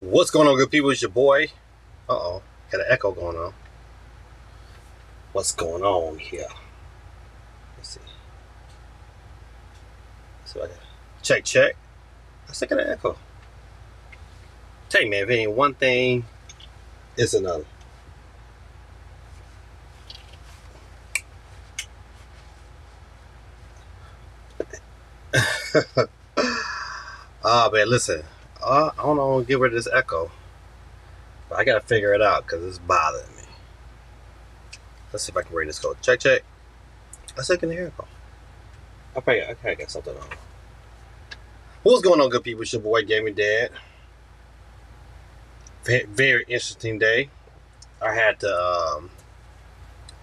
What's going on, good people? It's your boy. Uh-oh, got an echo going on. What's going on here? Let's see. So I got check. I still got an echo. Tell you, man, if it ain't one thing, it's another. Man, listen. I don't know, get rid of this echo. But I gotta figure it out because it's bothering me. Let's see if I can read this code. Check. I still can hear echo. I got something on. What's going on, good people? It's your boy, Gaming Dad. Very interesting day. I had to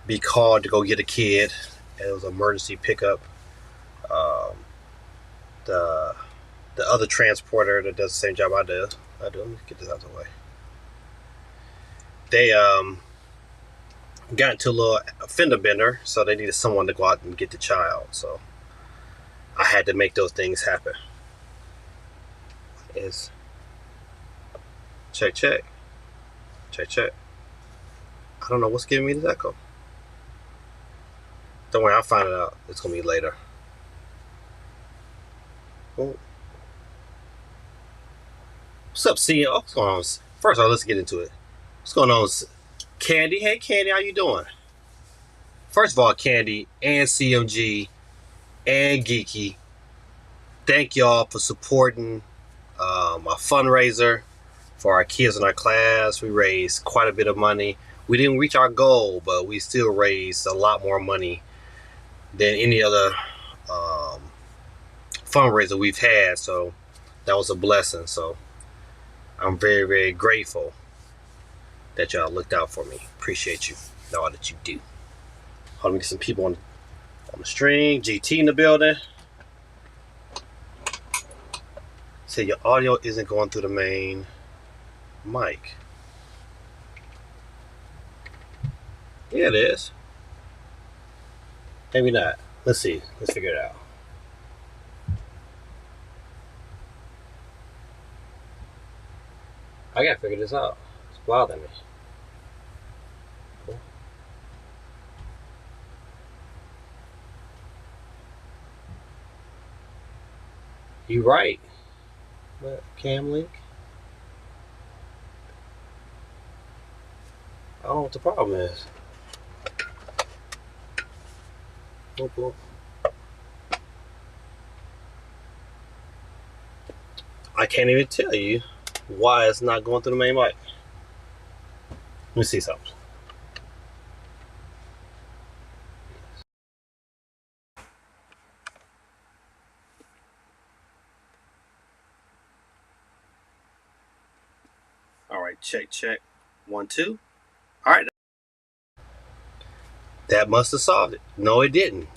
be called to go get a kid. It was an emergency pickup. The other transporter that does the same job I do. Let me get this out of the way. They got into a little fender bender, so they needed someone to go out and get the child. So I had to make those things happen. Is check. I don't know what's giving me this echo. Don't worry, I'll find it out. It's gonna be later. Oh. What's up, CEO? What's going on? First of all, let's get into it. What's going on, Candy? Hey, Candy, how you doing? First of all, Candy and CMG and Geeky, thank y'all for supporting my fundraiser for our kids in our class. We raised quite a bit of money. We didn't reach our goal, but we still raised a lot more money than any other fundraiser we've had. So that was a blessing. So I'm very, very grateful that y'all looked out for me. Appreciate you and all that you do. Hold on, let me get some people on the string. GT in the building. Say your audio isn't going through the main mic. Yeah, it is. Maybe not. Let's see. Let's figure it out. I gotta figure this out. It's bothering me. Cool. You right. What, cam link? I don't know what the problem is. Nope. I can't even tell you why it's not going through the main mic. Let me see something. All right, check. 1, 2. All right. That must have solved it. No, it didn't.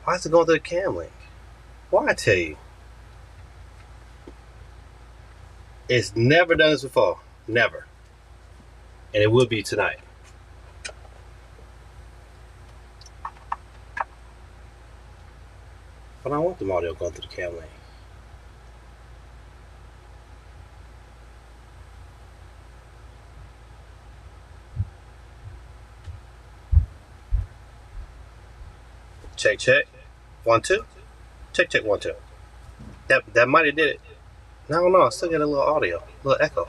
Why is it going through the cam link? Why I tell you? It's never done this before. Never. And it will be tonight. But I don't want the audio going through the cam lane. Check, check. 1, 2. Check, check, 1, 2. That might have did it. No, I still got a little audio, a little echo.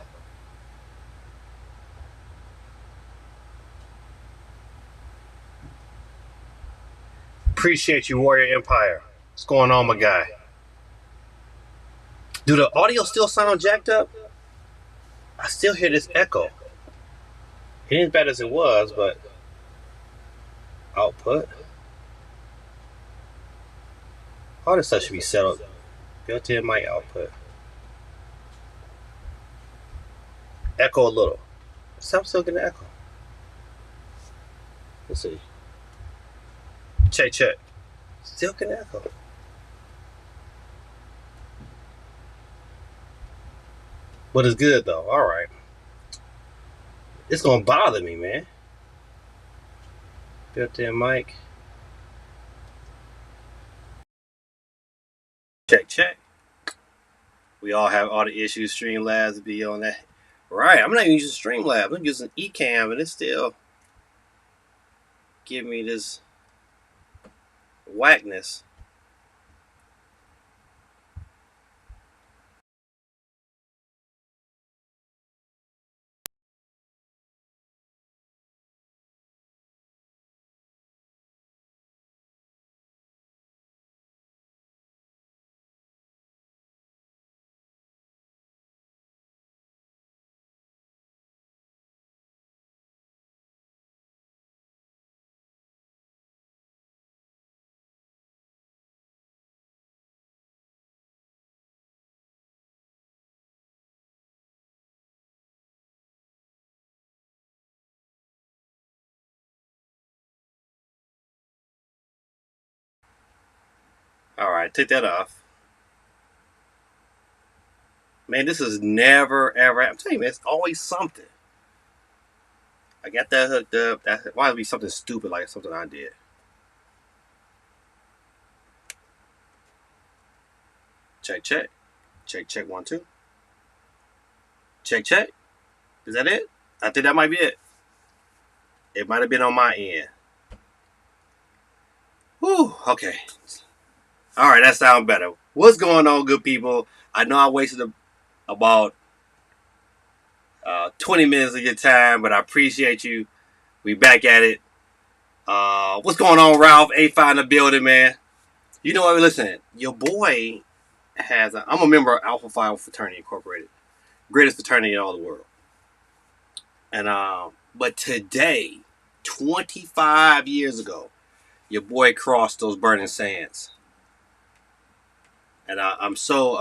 Appreciate you, Warrior Empire. What's going on, my guy? Do the audio still sound jacked up? I still hear this echo. It ain't as bad as it was, but output. All this stuff should be set up. Built-in mic output. Echo a little. I'm still getting echo. Let's see. Check, check. Still getting echo. But it's good though. All right. It's gonna bother me, man. Built-in mic. Check, check. We all have all the issues. Streamlabs be on that. Right. I'm not even using Streamlabs. I'm using Ecamm, and it's still giving me this whackness. All right, take that off. Man, this is never ever. I'm telling you, man, it's always something. I got that hooked up. That why would be something stupid like something I did. Check, check. Check, check, 1, 2. Check, check. Is that it? I think that might be it. It might have been on my end. Whew, okay. All right, that sounds better. What's going on, good people? I know I wasted about 20 minutes of your time, but I appreciate you. We back at it. What's going on, Ralph? A5 in the building, man. You know what? Listen, your boy I'm a member of Alpha Phi Fraternity Incorporated, greatest fraternity in all the world. And but today, 25 years ago, your boy crossed those burning sands, and I'm so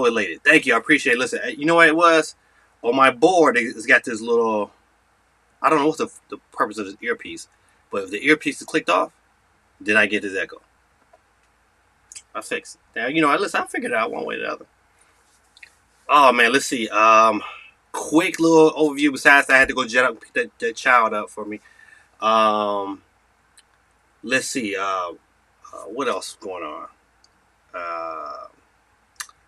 elated. Thank you, I appreciate it. Listen, you know what it was on my board? It's got this little. I don't know what's the purpose of this earpiece, but if the earpiece is clicked off, then I get this echo. I fixed it. Now, you know, listen, I figured it out one way or the other. Oh man, let's see. Quick little overview. Besides, I had to go jet up pick that child up for me. Let's see. What else is going on?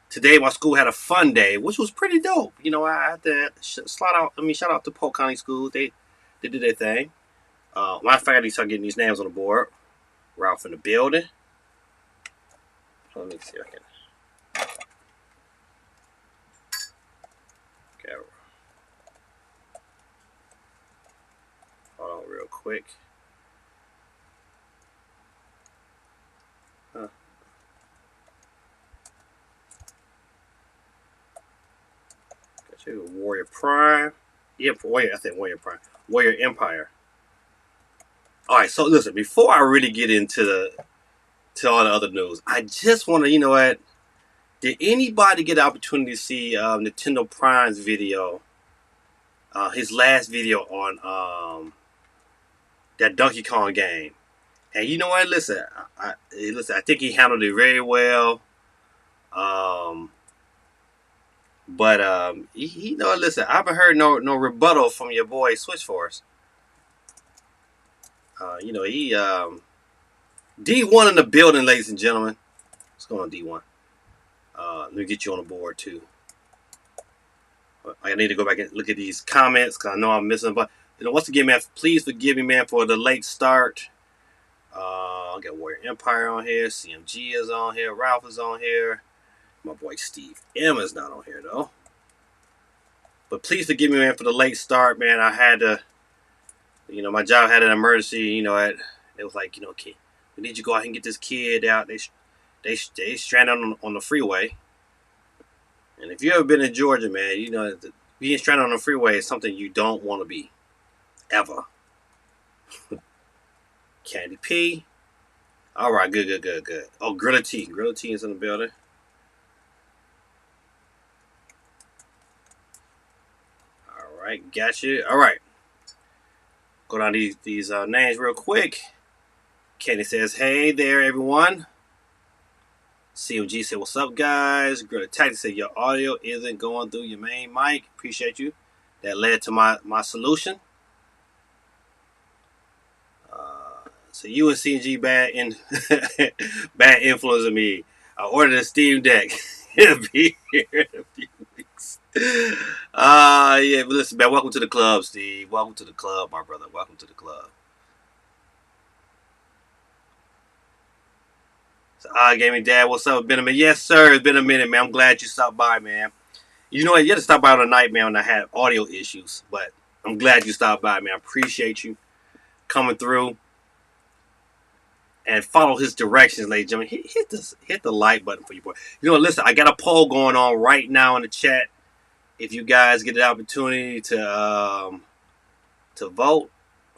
Today, my school had a fun day, which was pretty dope. You know, I had to shout out to Polk County Schools. They did their thing. My faculty started getting these names on the board. Ralph in the building. Let me see if I can. Okay. Hold on real quick. Got you, Warrior Prime. Yeah, Warrior. I think Warrior Prime. Warrior Empire. All right. So listen, before I really get into all the other news, I just want to, you know what? Did anybody get the opportunity to see Nintendo Prime's video? His last video on that Donkey Kong game. And you know what? Listen, I think he handled it very well. But you know, listen, I haven't heard no rebuttal from your boy Switch Force. You know, he D1 in the building, ladies and gentlemen. What's going on, D1? Let me get you on the board too. I need to go back and look at these comments because I know I'm missing. But you know, once again, man, please forgive me, man, for the late start. I got Warrior Empire on here. CMG is on here. Ralph is on here. My boy Steve M is not on here though. But please forgive me, man, for the late start, man. I had to, you know, my job had an emergency. You know, it was like, you know, okay, we need you to go out and get this kid out. They stranded on the freeway. And if you ever been in Georgia, man, you know, being stranded on the freeway is something you don't want to be. Ever. Candy P. All right, good. Oh, Grilla T. Grilla T is in the building. All right, got you. All right. Go down these names real quick. Kenny says, hey there, everyone. CMG said, what's up, guys? Grilla Tactic said, your audio isn't going through your main mic. Appreciate you. That led to my solution. So you and CG bad influence on me. I ordered a Steam Deck. It'll be here in a few weeks. Yeah, but listen, man, welcome to the club, Steve. Welcome to the club, my brother. Welcome to the club. So, Gaming Dad, what's up? Been a minute. Yes, sir. It's been a minute, man. I'm glad you stopped by, man. You know what? You had to stop by on the night, man, when I had audio issues. But I'm glad you stopped by, man. I appreciate you coming through. And follow his directions, ladies and gentlemen. Hit the like button for you, boy. You know, listen, I got a poll going on right now in the chat. If you guys get the opportunity to vote,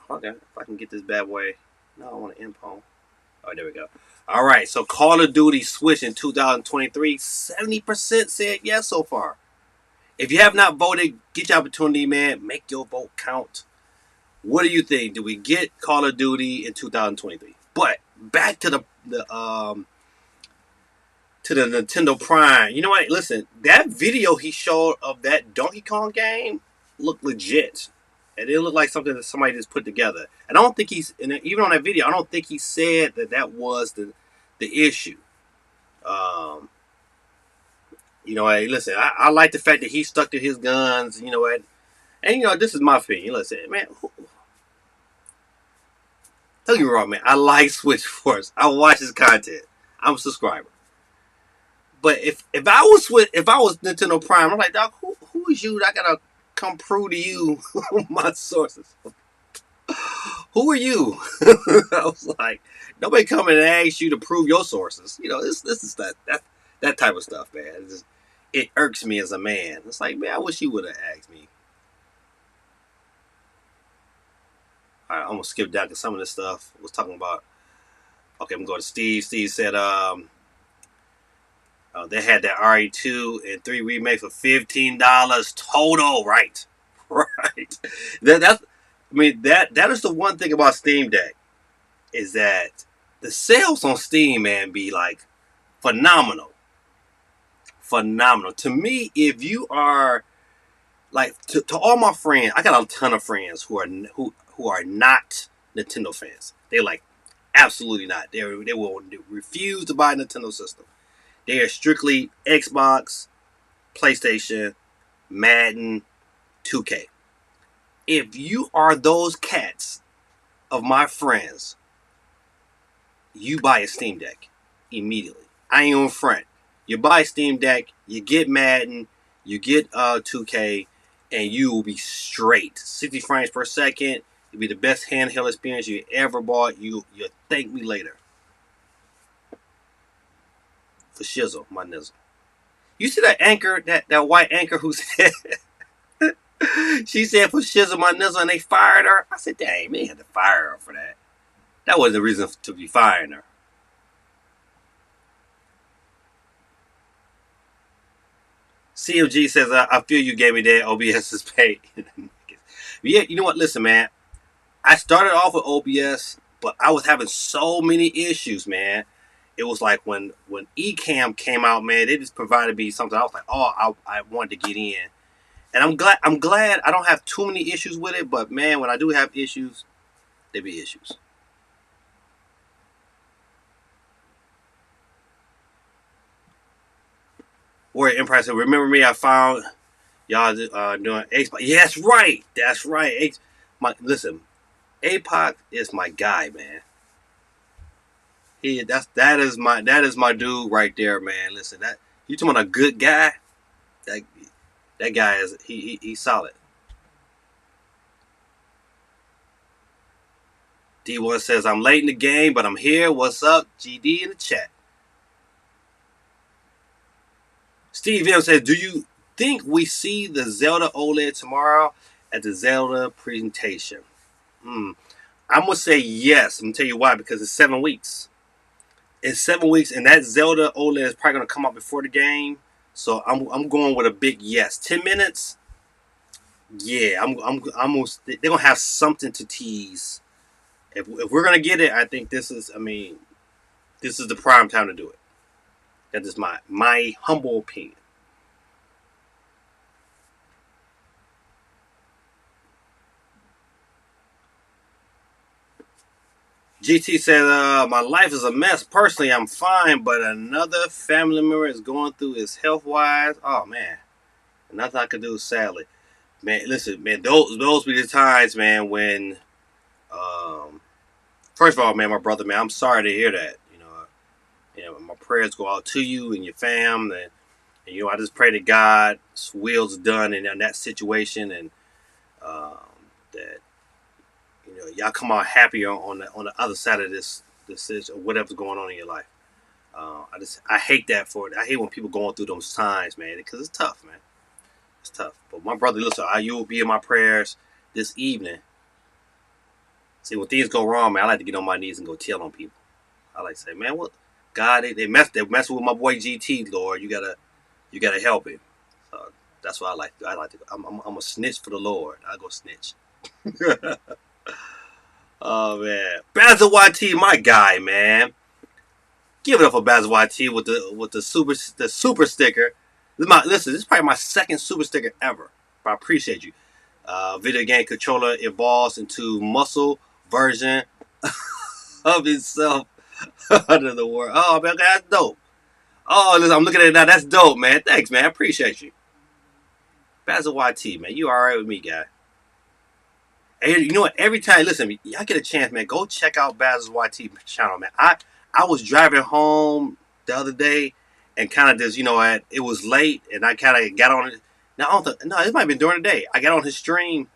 okay, if I can get this bad boy. No, I want to end poll. Oh, there we go. All right, so Call of Duty Switch in 2023, 70% said yes so far. If you have not voted, get your opportunity, man. Make your vote count. What do you think? Do we get Call of Duty in 2023? But back to the Nintendo Prime. You know what? Listen, that video he showed of that Donkey Kong game looked legit. It didn't look like something that somebody just put together. And I don't think even on that video, I don't think he said that was the issue. You know, hey, listen, I like the fact that he stuck to his guns. You know what? And you know, this is my opinion. Listen, man. Don't get me wrong, man. I like Switch Force. I watch his content. I'm a subscriber. But if I was Nintendo Prime, I'm like, dog, who is you? I gotta come prove to you my sources. Who are you? I was like, nobody come and ask you to prove your sources. You know, this is that type of stuff, man. It irks me as a man. It's like, man, I wish you would have asked me. All right, I'm gonna skip down because some of this stuff was talking about. Okay, I'm going to Steve. Steve said they had that RE2 and 3 remake for $15 total. Right. Right. That is the one thing about Steam Deck is that the sales on Steam, man, be like phenomenal. Phenomenal. To me, if you are like to all my friends, I got a ton of friends who are not Nintendo fans. They're like, absolutely not. They will refuse to buy a Nintendo system. They are strictly Xbox, PlayStation, Madden, 2K. If you are those cats of my friends, you buy a Steam Deck immediately. I ain't on front. You buy a Steam Deck, you get Madden, you get 2K, and you will be straight. 60 frames per second. It'll be the best handheld experience you ever bought. You'll thank me later. For shizzle, my nizzle. You see that anchor, that white anchor who said, she said for shizzle, my nizzle, and they fired her? I said, dang, man, had to fire her for that. That wasn't the reason to be firing her. CMG says, I feel you gave me that. OBS is paid. Yeah, you know what? Listen, man. I started off with OBS, but I was having so many issues, man. it was like when Ecamm came out, man, they just provided me something. I was like, oh, I wanted to get in, and I'm glad I don't have too many issues with it. But man, when I do have issues, there be issues. Or Empire said, "Remember me? I found y'all doing Xbox." Yeah, that's right. That's right. Listen, APOC is my guy, man. That is my dude right there, man. Listen, that you talking about a good guy? That that guy is he's solid. D1 says I'm late in the game, but I'm here. What's up, GD in the chat? Steve M says, do you think we see the Zelda OLED tomorrow at the Zelda presentation? Hmm. I'm gonna say yes. I'm gonna tell you why, because it's 7 weeks. It's 7 weeks, and that Zelda OLED is probably gonna come out before the game. So I'm going with a big yes. 10 minutes. Yeah, they're gonna have something to tease. If we're gonna get it, I think this is. I mean, this is the prime time to do it. That is my humble opinion. GT said, my life is a mess. Personally, I'm fine, but another family member is going through his health wise. Oh man, nothing I can do. Sadly, man. Listen, man. Those be the times, man. When, um, first of all, man, my brother, man, I'm sorry to hear that. My prayers go out to you and your fam, and I just pray to God's will's done in that situation, and um, that y'all come out happier on the other side of this or whatever's going on in your life. I hate that for it. I hate when people going through those times, man, because it's tough, man. It's tough. But my brother, listen, you will be in my prayers this evening. See, when things go wrong, man, I like to get on my knees and go tell on people. I like to say, man, what God, they messing with my boy GT, Lord. You gotta help him. So that's what I like. I like to. I'm a snitch for the Lord. I go snitch. Oh man, Basil YT, my guy, man. Give it up for Basil YT with the super sticker. This is probably my second super sticker ever. But I appreciate you. Video game controller evolves into muscle version of itself under the world. Oh man, that's dope. Oh, listen, I'm looking at it now. That's dope, man. Thanks, man. I appreciate you. Basil YT, man. You all right with me, guy? And you know what? Every time, listen, y'all get a chance, man, go check out Basil's YT channel, man. I was driving home the other day and kind of just, it was late and I kind of got on it. Now, I don't think, no, it might have been during the day. I got on his stream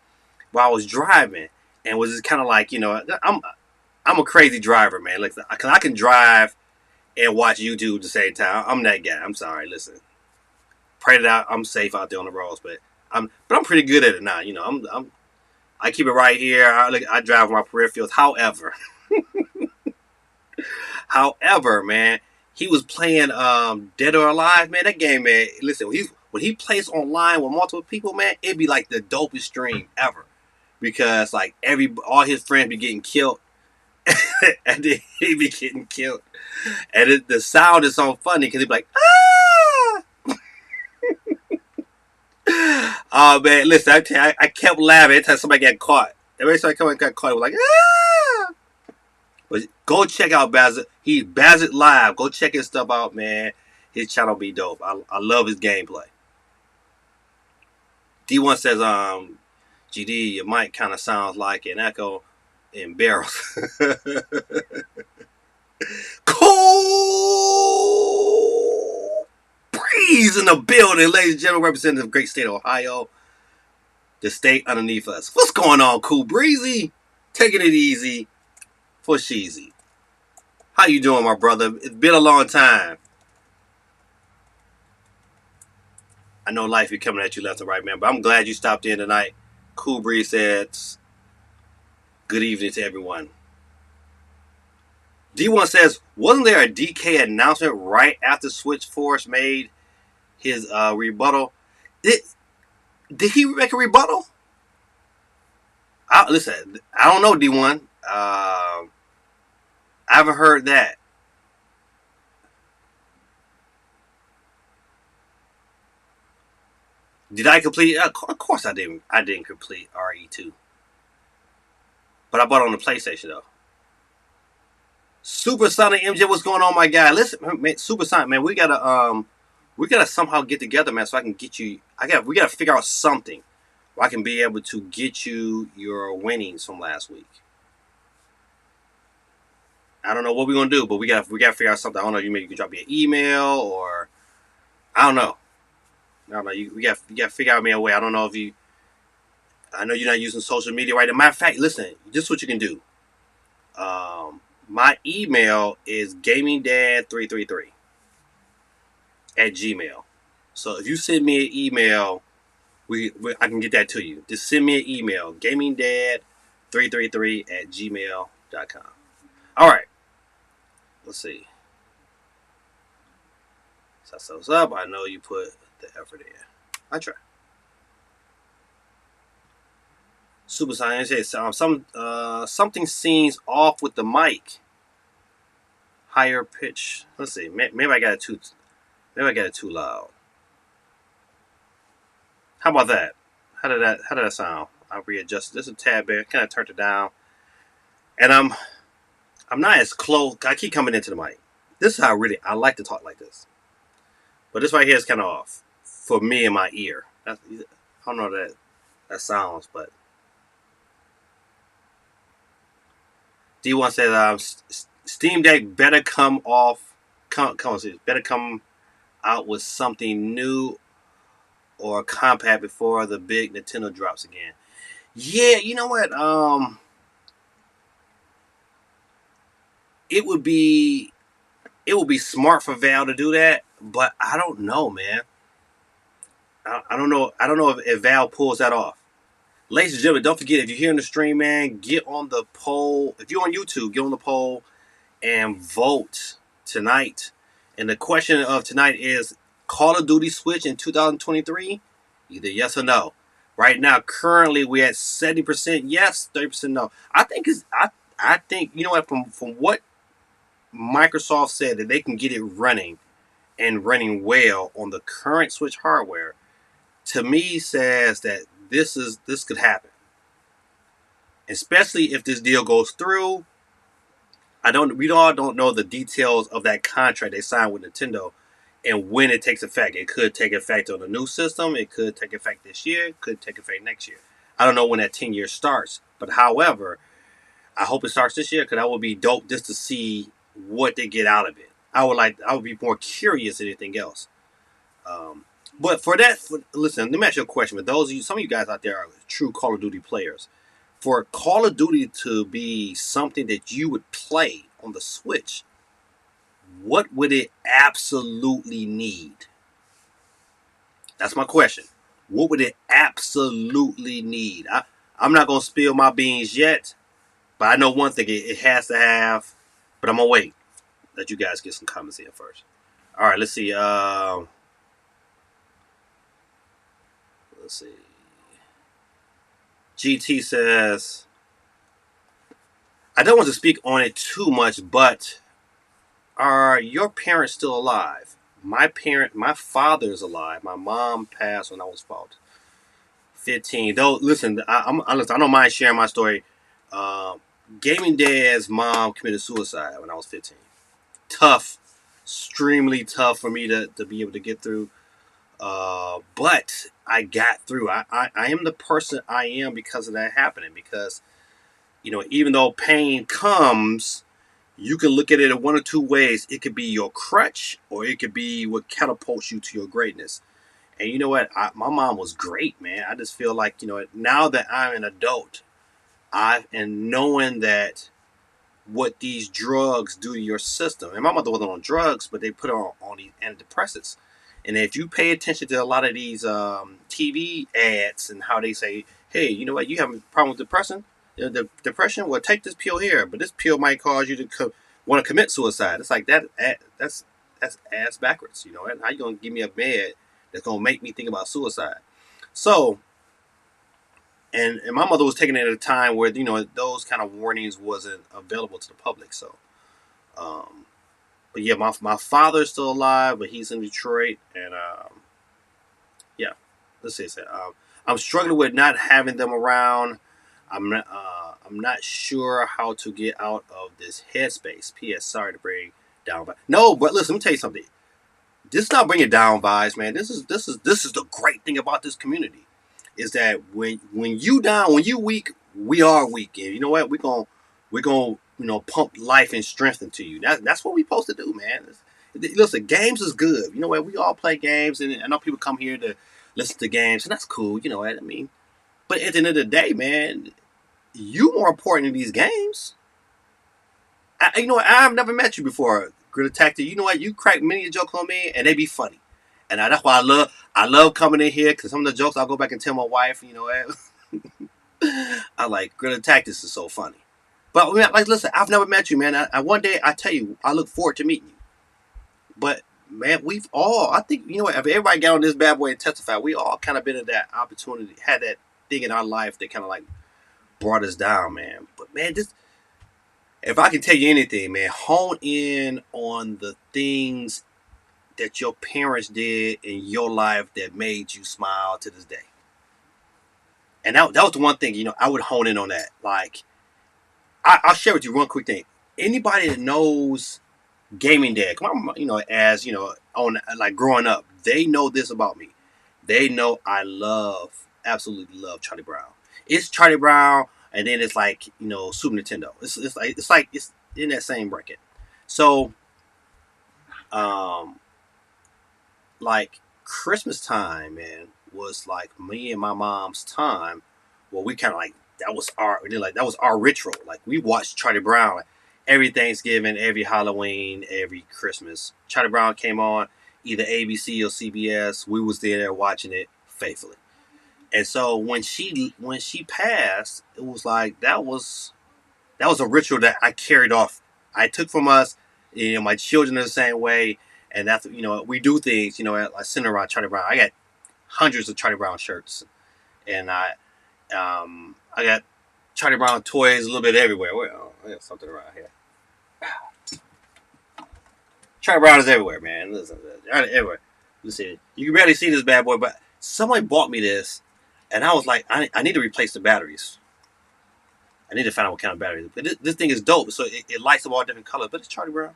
while I was driving and was just kind of like, I'm a crazy driver, man. Like, cause I can drive and watch YouTube at the same time. I'm that guy. I'm sorry. Listen, pray that I'm safe out there on the roads, but I'm pretty good at it now. I keep it right here. I drive my peripherals. However, man, he was playing Dead or Alive, man. That game, man. Listen, when he plays online with multiple people, man, it'd be like the dopest stream ever. Because like all his friends be getting killed, and then he be getting killed, and the sound is so funny because he be like, ah. Oh man, listen, I kept laughing every time somebody got caught. Every time somebody got caught, it was like, ah. But go check out Bazit. He's Bazit Live. Go check his stuff out, man. His channel be dope. I love his gameplay. D1 says, GD, your mic kind of sounds like an echo in barrels. Cool breeze in the building, ladies and gentlemen, representing the great state of Ohio, the state underneath us. What's going on, Cool Breezy? Taking it easy for Sheezy. How you doing, my brother? It's been a long time. I know life is coming at you left and right, man, but I'm glad you stopped in tonight. Cool Breeze says, good evening to everyone. D1 says, wasn't there a DK announcement right after Switch Force made his rebuttal? Did he make a rebuttal? Listen, I don't know, D1. I haven't heard that. Did I complete? Of course I didn't. I didn't complete RE2, but I bought it on the PlayStation though. Supersonic MJ, what's going on, my guy? Listen, man, Supersonic, man, we gotta somehow get together, man, so I can get you. We gotta figure out something where I can be able to get you your winnings from last week. I don't know what we're gonna do, but we gotta figure out something. I don't know. You maybe you can drop me an email or I don't know. I don't know. You got to figure out me a way. I don't know if you. I know you're not using social media right now. Matter of fact, listen. This is what you can do. My email is gamingdad333 at Gmail. So if you send me an email, I can get that to you. Just send me an email, gamingdad333 at gmail.com. All right. Let's see. So what's up? I know you put the effort in. I try. Super Science says something seems off with the mic. Higher pitch. Let's see. Maybe I got it too. Maybe I got it too loud. How about that? How did that sound? I readjusted this a tad bit. Kind of turned it down, and I'm not as close. I keep coming into the mic. This is how I like to talk like this. But this right here is kind of off for me in my ear. I don't know that sounds, but D1 says Steam Deck better come out with something new or compact before the big Nintendo drops again. Yeah, you know what? It would be smart for Valve to do that, but I don't know, man. I don't know. I don't know if Valve pulls that off. Ladies and gentlemen, don't forget, if you're here in the stream, man, get on the poll. If you're on YouTube, get on the poll and vote tonight. And the question of tonight is Call of Duty Switch in 2023? Either yes or no. Right now, currently, we're at 70% yes, 30% no. I think you know what, from what Microsoft said that they can get it running and running well on the current Switch hardware, to me says that this could happen. Especially if this deal goes through. We all don't know the details of that contract they signed with Nintendo and when it takes effect. It could take effect on the new system. It could take effect this year. It could take effect next year. I don't know when that 10 years starts. But however, I hope it starts this year because that would be dope just to see what they get out of it. I would be more curious than anything else. But listen, let me ask you a question. For those of you, some of you guys out there are true Call of Duty players. For Call of Duty to be something that you would play on the Switch, what would it absolutely need? That's my question. What would it absolutely need? I'm not going to spill my beans yet, but I know one thing it has to have, but I'm going to wait. Let you guys get some comments in first. All right, let's see. Let's see. GT says, I don't want to speak on it too much, but are your parents still alive? My father's alive. My mom passed when I was 15. Though, listen, I don't mind sharing my story. Gaming Dad's mom committed suicide when I was 15. Tough, extremely tough for me to be able to get through. But I got through. I am the person I am because of that happening. Because, even though pain comes, you can look at it in one or two ways. It could be your crutch, or it could be what catapults you to your greatness. And you know what? My mom was great, man. I just feel like, now that I'm an adult, and knowing that what these drugs do to your system. And my mother wasn't on drugs, but they put her on these antidepressants. And if you pay attention to a lot of these TV ads and how they say, hey, you know what, you have a problem with depression? Well, take this pill here, but this pill might cause you to want to commit suicide. It's like that's ass backwards. How you going to give me a med that's going to make me think about suicide? So, and my mother was taking it at a time where, those kind of warnings wasn't available to the public. So, but yeah, my father's still alive, but he's in Detroit. And, yeah, let's see. I'm struggling with not having them around. I'm not sure how to get out of this headspace. P.S. Sorry to bring down. No, but listen, let me tell you something. This is not bringing down vibes, man. This is the great thing about this community, is that when you down, when you weak, we are weak, and you know what? We're gonna pump life and strength into you. That's what we supposed to do, man. Listen, games is good. You know what? We all play games, and I know people come here to listen to games, and that's cool. You know what I mean? But at the end of the day, man, you more important in these games. You know what? I've never met you before, Greta Tactic. You know what? You crack many jokes on me, and they be funny. And that's why I love coming in here, because some of the jokes I'll go back and tell my wife. You know what? I like Greta Tactics is so funny. But like, listen, I've never met you, man. One day I tell you, I look forward to meeting you. But man, we've all, I think, you know what? If everybody got on this bad boy and testify, we all kind of been in that opportunity, had that thing in our life that kind of like brought us down, man. But man, this, if I can tell you anything, man, hone in on the things that your parents did in your life that made you smile to this day. And that was the one thing, I would hone in on that. Like, I'll share with you one quick thing. Anybody that knows gaming dad, come on, as on like growing up, they know this about me. They know I absolutely love Charlie Brown. It's Charlie Brown, and then it's like Super Nintendo. It's in that same bracket. So, um, like Christmas time, man, was like me and my mom's time. Well, we kind of like that was our ritual. Like, we watched Charlie Brown like, every Thanksgiving, every Halloween, every Christmas. Charlie Brown came on either ABC or CBS. We was there watching it faithfully. And so when she passed, it was like that was a ritual that I carried off. I took from us. My children are the same way, and that's we do things. I center around Charlie Brown. I got hundreds of Charlie Brown shirts, and I got Charlie Brown toys a little bit everywhere. Well, I got something around here. Charlie Brown is everywhere, man. Listen, everywhere. Listen, you can barely see this bad boy, but somebody bought me this, and I was like, I need to replace the batteries. I need to find out what kind of battery. But this thing is dope. So it lights up all different colors. But it's Charlie Brown.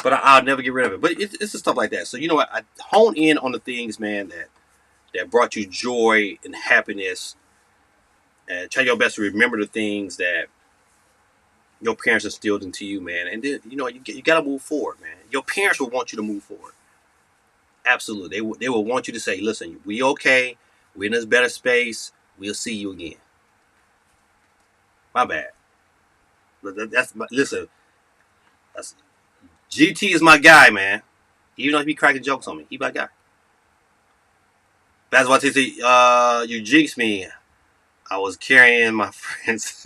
But I'll never get rid of it. But it's just stuff like that. So you know what? I hone in on the things, man, that brought you joy and happiness. And try your best to remember the things that your parents instilled into you, man. And then you got to move forward, man. Your parents will want you to move forward. Absolutely, they will want you to say, "Listen, we okay. We're in this better space. We'll see you again." My bad. Listen. That's GT is my guy, man. Even though he be cracking jokes on me, he my guy. That's why you jinxed me. I was carrying my friends.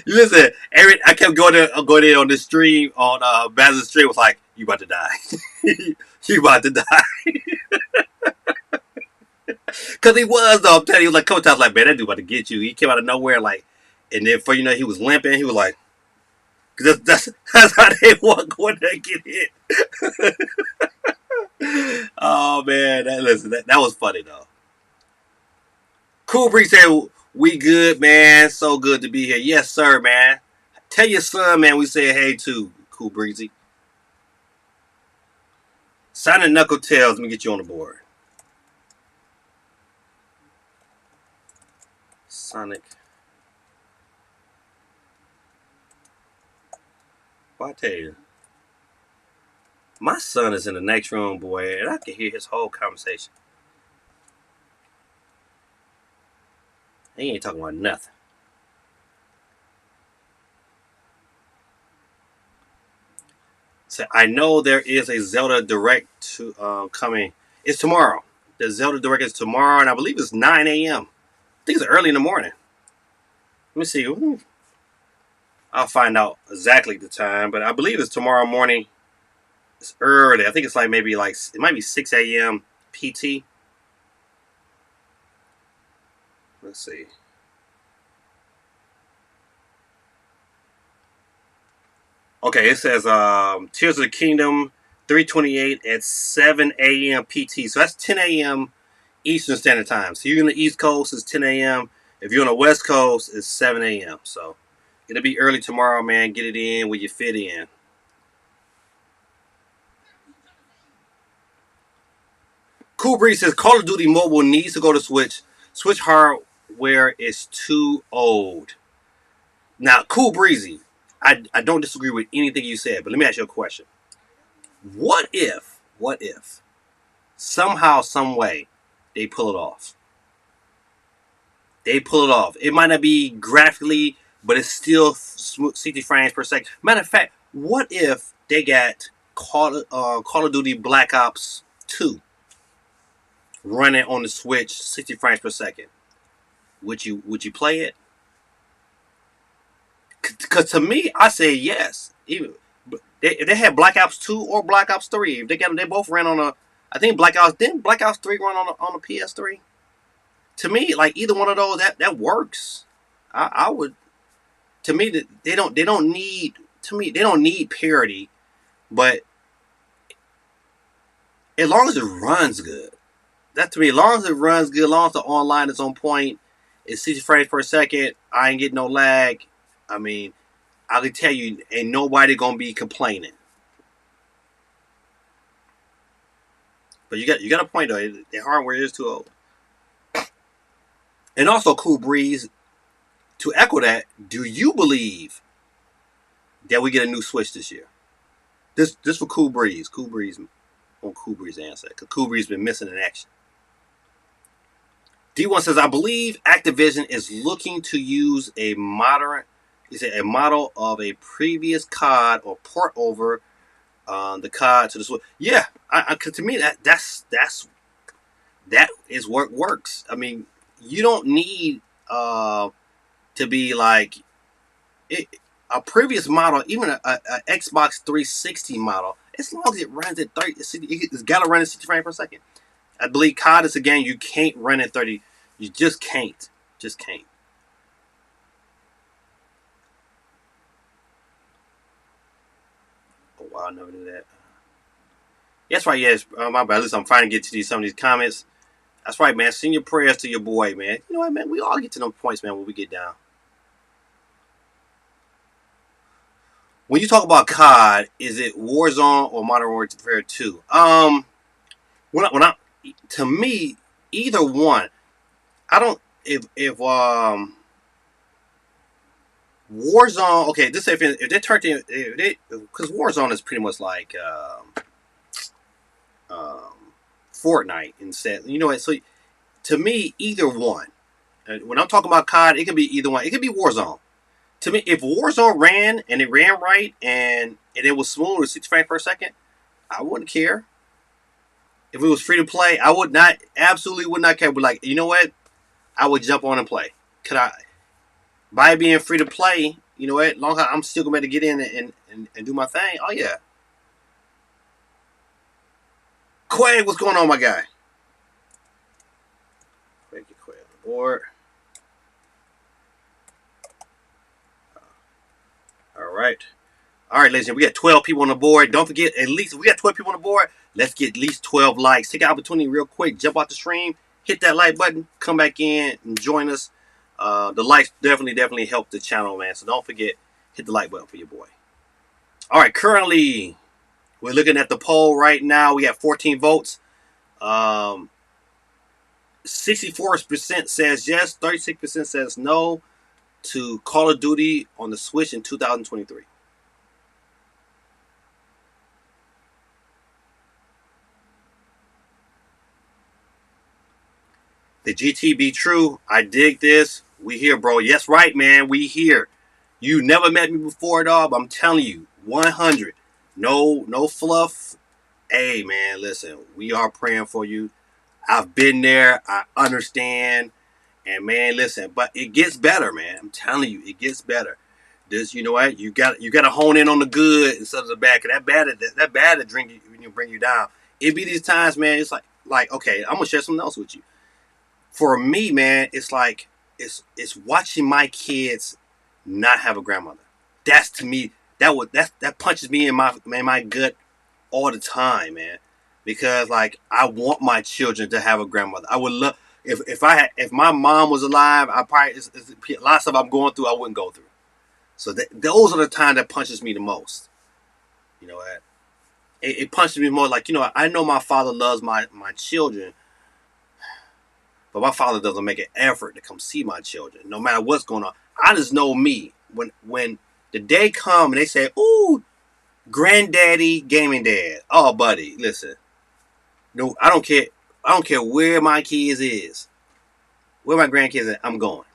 Listen, I kept going in on this stream on Baz's stream. Was like, you about to die. You about to die. Cause he was though. I'm telling you, he was like a couple times, like, man, that dude about to get you. He came out of nowhere, like, and then he was limping. He was like, cause that's how they want going there and get hit. Oh man, that was funny though. Cool Breeze said, we good, man. So good to be here. Yes, sir, man. Tell your son, man, we said hey to Cool Breezy. Sonic Knuckle Tails, let me get you on the board. Sonic. Well, I tell you, my son is in the next room, boy, and I can hear his whole conversation. He ain't talking about nothing. So I know there is a Zelda Direct coming. It's tomorrow. The Zelda Direct is tomorrow, and I believe it's 9 a.m. I think it's early in the morning. Let me see. I'll find out exactly the time, but I believe it's tomorrow morning. It's early. I think it's it might be 6 a.m. PT. Let's see. Okay, it says Tears of the Kingdom 3:28 at 7 a.m. PT. So that's 10 a.m. Eastern Standard Time. So you're on the East Coast, it's 10 a.m. If you're on the West Coast, it's 7 a.m. So it'll be early tomorrow, man. Get it in where you fit in. Cool Breeze says Call of Duty Mobile needs to go to Switch. Switch hardware is too old. Now, Cool Breezy, I don't disagree with anything you said, but let me ask you a question. What if, somehow, some way, they pull it off? They pull it off. It might not be graphically, but it's still 60 frames per second. Matter of fact, what if they got Call of Duty Black Ops 2 running on the Switch 60 frames per second? Would you play it? Because to me, I say yes. Even if they had Black Ops 2 or Black Ops 3, if they got them, they both ran on a. I think Black Ops 3 run on a PS3. To me, like either one of those, that works. I would. To me, they don't need. To me, they don't need parity, but as long as it runs good, that to me, as long as it runs good, as long as the online is on point, it's 60 frames per second. I ain't getting no lag. I mean, I can tell you, ain't nobody gonna be complaining. But you got a point though. The hardware is too old. And also, Cool Breeze. To echo that, do you believe that we get a new Switch this year? This for Cool Breeze. Cool Breeze on Cool Breeze answer because Cool Breeze been missing in action. D1 says, I believe Activision is looking to use a model of a previous COD or port over the COD to the Switch. Yeah, to me that is what works. I mean, you don't need to be like it, a previous model, even a Xbox 360 model. As long as it runs at 30, it's got to run at 60 frames per second. I believe COD is a game you can't run at 30. You just can't. Just can't. Oh wow, I never knew that. That's right. Yes, my bad. Listen, I'm trying to get to some of these comments. That's right, man. Send your prayers to your boy, man. You know what, man? We all get to them points, man, when we get down. When you talk about COD, is it Warzone or Modern Warfare 2? When I to me, either one. I don't if Warzone. Okay, this if they turned in if they because Warzone is pretty much like um, Fortnite instead. You know what? So to me, either one. When I'm talking about COD, it could be either one. It could be Warzone. To me, if Warzone ran and it ran right and it was smooth with 60 frames per second, I wouldn't care. If it was free to play, I would not absolutely would not care. But like, you know what? I would jump on and play. Could I? By being free to play, you know what? Long as I'm still going to get in and do my thing. Oh yeah. Quay, what's going on, my guy? Quay on the board. All right. All right, ladies and gentlemen, we got 12 people on the board. Don't forget, at least, if we got 12 people on the board, let's get at least 12 likes. Take an opportunity real quick. Jump out the stream. Hit that like button. Come back in and join us. The likes definitely help the channel, man. So don't forget, hit the like button for your boy. All right, currently, we're looking at the poll right now. We have 14 votes. 64% says yes. 36% says no to Call of Duty on the Switch in 2023. The GT be true. I dig this. We here, bro. Yes, right, man. We here. You never met me before, dog. But I'm telling you, 100. No fluff. Hey, man, listen. We are praying for you. I've been there. I understand. And man, listen. But it gets better, man. I'm telling you, it gets better. This, you know what? You got to hone in on the good instead of the bad. Cause that bad to drink you bring you down. It be these times, man. It's like okay, I'm gonna share something else with you. For me, man, it's like it's watching my kids not have a grandmother. That's to me that punches me in my gut all the time, man, because like I want my children to have a grandmother. I would love if my mom was alive. I probably it's a lot of stuff I'm going through I wouldn't go through. So those are the time that punches me the most. You know, it punches me more like I know my father loves my children, but my father doesn't make an effort to come see my children, no matter what's going on. I just know me when the day come and they say, "Ooh, granddaddy, gaming dad." Oh, buddy, listen. No, I don't care. I don't care where my kids is, where my grandkids are. I'm going.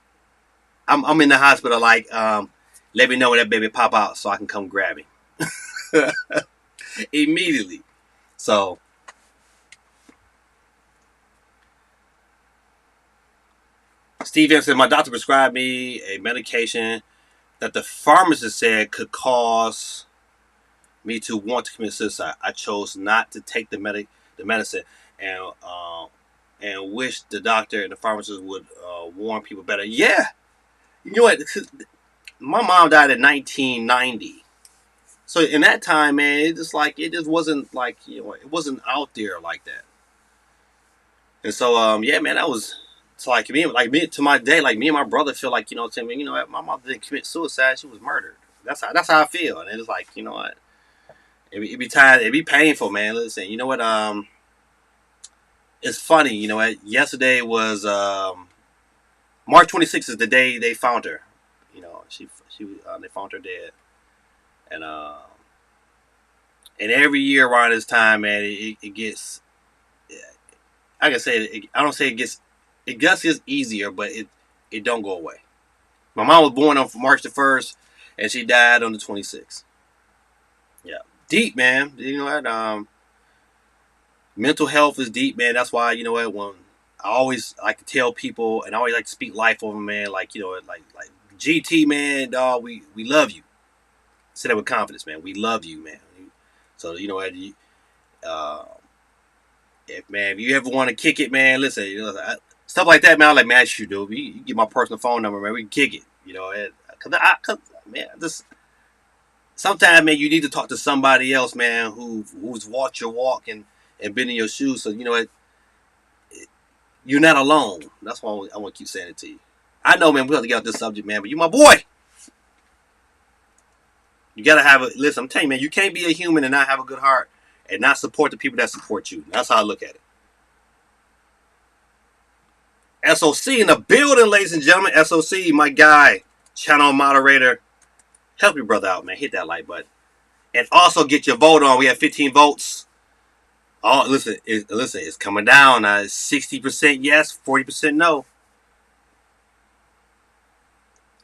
I'm in the hospital. Like, let me know when that baby pop out so I can come grab him immediately. So Steve M said my doctor prescribed me a medication that the pharmacist said could cause me to want to commit suicide. I chose not to take the medicine, and and wish the doctor and the pharmacist would warn people better. Yeah, you know what? My mom died in 1990, so in that time, man, it just wasn't like it wasn't out there like that. And so yeah, man, that was. It's like me to my day, like me and my brother feel like what I'm saying. You know what? My mom didn't commit suicide; she was murdered. That's how I feel, and it's like what it be tired, it be painful, man. Listen, you know what? It's funny, you know what? Yesterday was March 26th is the day they found her. You know, she they found her dead, and and every year around this time, man, it gets. I can say I don't say it gets easier, but it don't go away. My mom was born on March the 1st, and she died on the 26th. Yeah, deep, man. You know what? Mental health is deep, man. That's why when I always like to tell people, and I always like to speak life over, man. Like like GT, man, dog. We love you. Say that with confidence, man. We love you, man. So what? Uh, if you ever want to kick it, man, listen, stuff like that, man. I like, man, shoot, dude. You get my personal phone number, man. We can kick it. Cause man, this sometimes, man, you need to talk to somebody else, man, who's walked your walk and been in your shoes. So you're not alone. That's why I want to keep saying it to you. I know, man, we have to get off this subject, man, but you my boy. You gotta have a listen. I'm telling you, man, you can't be a human and not have a good heart and not support the people that support you. That's how I look at it. SOC in the building, ladies and gentlemen. SOC, my guy, channel moderator. Help your brother out, man. Hit that like button. And also get your vote on. We have 15 votes. Oh, listen, it's coming down. 60% yes, 40% no.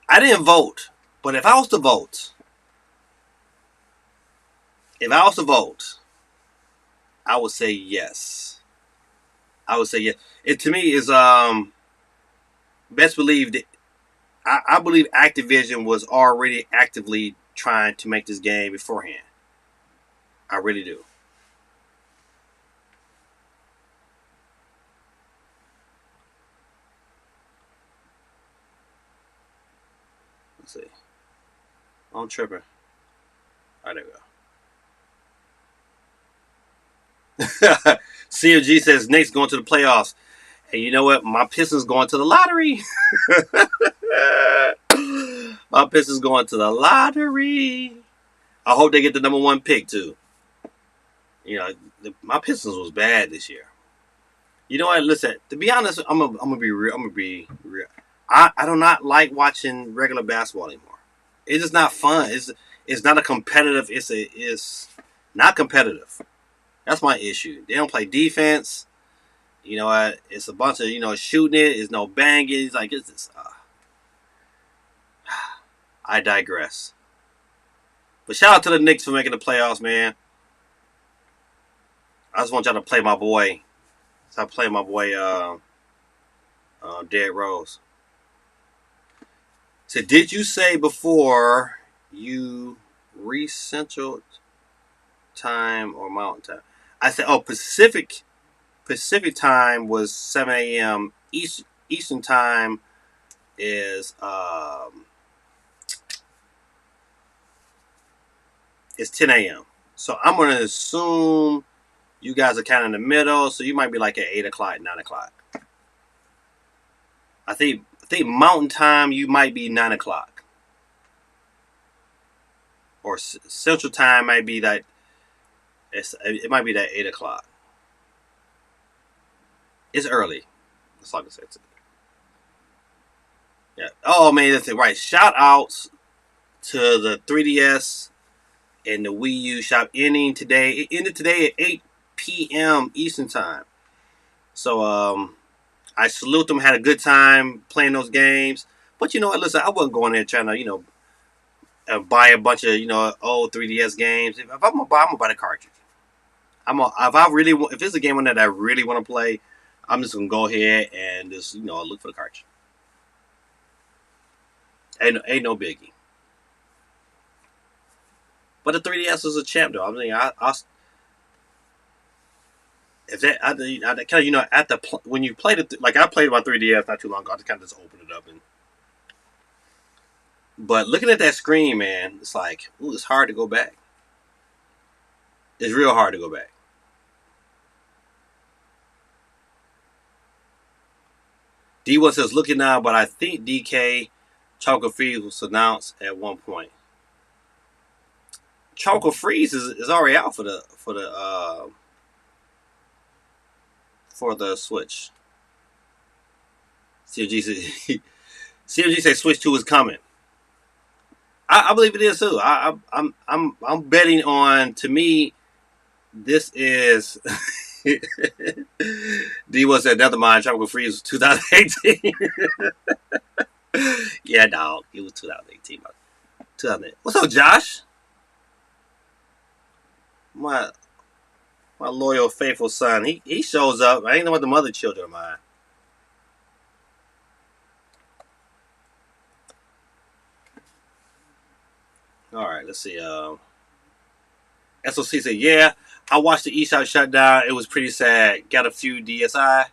I didn't vote, but if I was to vote, I would say yes. I would say yes. It to me is best believed. I believe Activision was already actively trying to make this game beforehand. I really do. Let's see. I'm tripping. All right, there we go. CFG says Knicks going to the playoffs. And you know what? My Pistons going to the lottery. My Pistons going to the lottery. I hope they get the number one pick too. My Pistons was bad this year. You know what? Listen, to be honest, I'm gonna be real. I'm gonna be real. I do not like watching regular basketball anymore. It's just not fun. It's not a competitive. It's not competitive. That's my issue. They don't play defense. You know what? It's a bunch of shooting it. It's no banging. It's like it's just. I digress. But shout out to the Knicks for making the playoffs, man. I just want y'all to play my boy. So I play my boy, Dead Rose. So did you say before you reach Central Time or Mountain Time? I said, oh, Pacific Time was 7 a.m. Eastern Time is it's 10 a.m. So I'm gonna assume you guys are kind of in the middle. So you might be like at 8 o'clock, 9 o'clock. I think Mountain Time you might be 9 o'clock, or Central Time might be that. It might be that 8 o'clock. It's early. That's all I can say. Yeah. Oh man, that's it. Right. Shout outs to the 3DS and the Wii U shop ending today. It ended today at 8 p.m. Eastern Time. So I salute them. Had a good time playing those games. But you know what? Listen, I wasn't going there trying to buy a bunch of old 3DS games. If I'm gonna buy the cartridge. If it's a game on that I really want to play, I'm just gonna go ahead and just look for the cartridge. Ain't no biggie. But the 3DS was a champ though. I mean, I if that I kind of at the when you played it, like I played my 3DS not too long ago. I just kind of just opened it up and. But looking at that screen, man, it's like, ooh, it's hard to go back. It's real hard to go back. D1 says, looking now, but I think DK Chocolate Freeze was announced at one point. Chocolate Freeze is already out for the Switch. CMG say Switch 2 is coming. I believe it is too. I'm betting on. To me, this is. D1 said, never mind. Tropical Freeze was 2018. Yeah, dog. It was 2018. 2008. What's up, Josh? My loyal, faithful son. He shows up. I ain't know what the mother children of mine. All right, let's see. SOC said, yeah, I watched the eShop shut down. It was pretty sad. Got a few DSi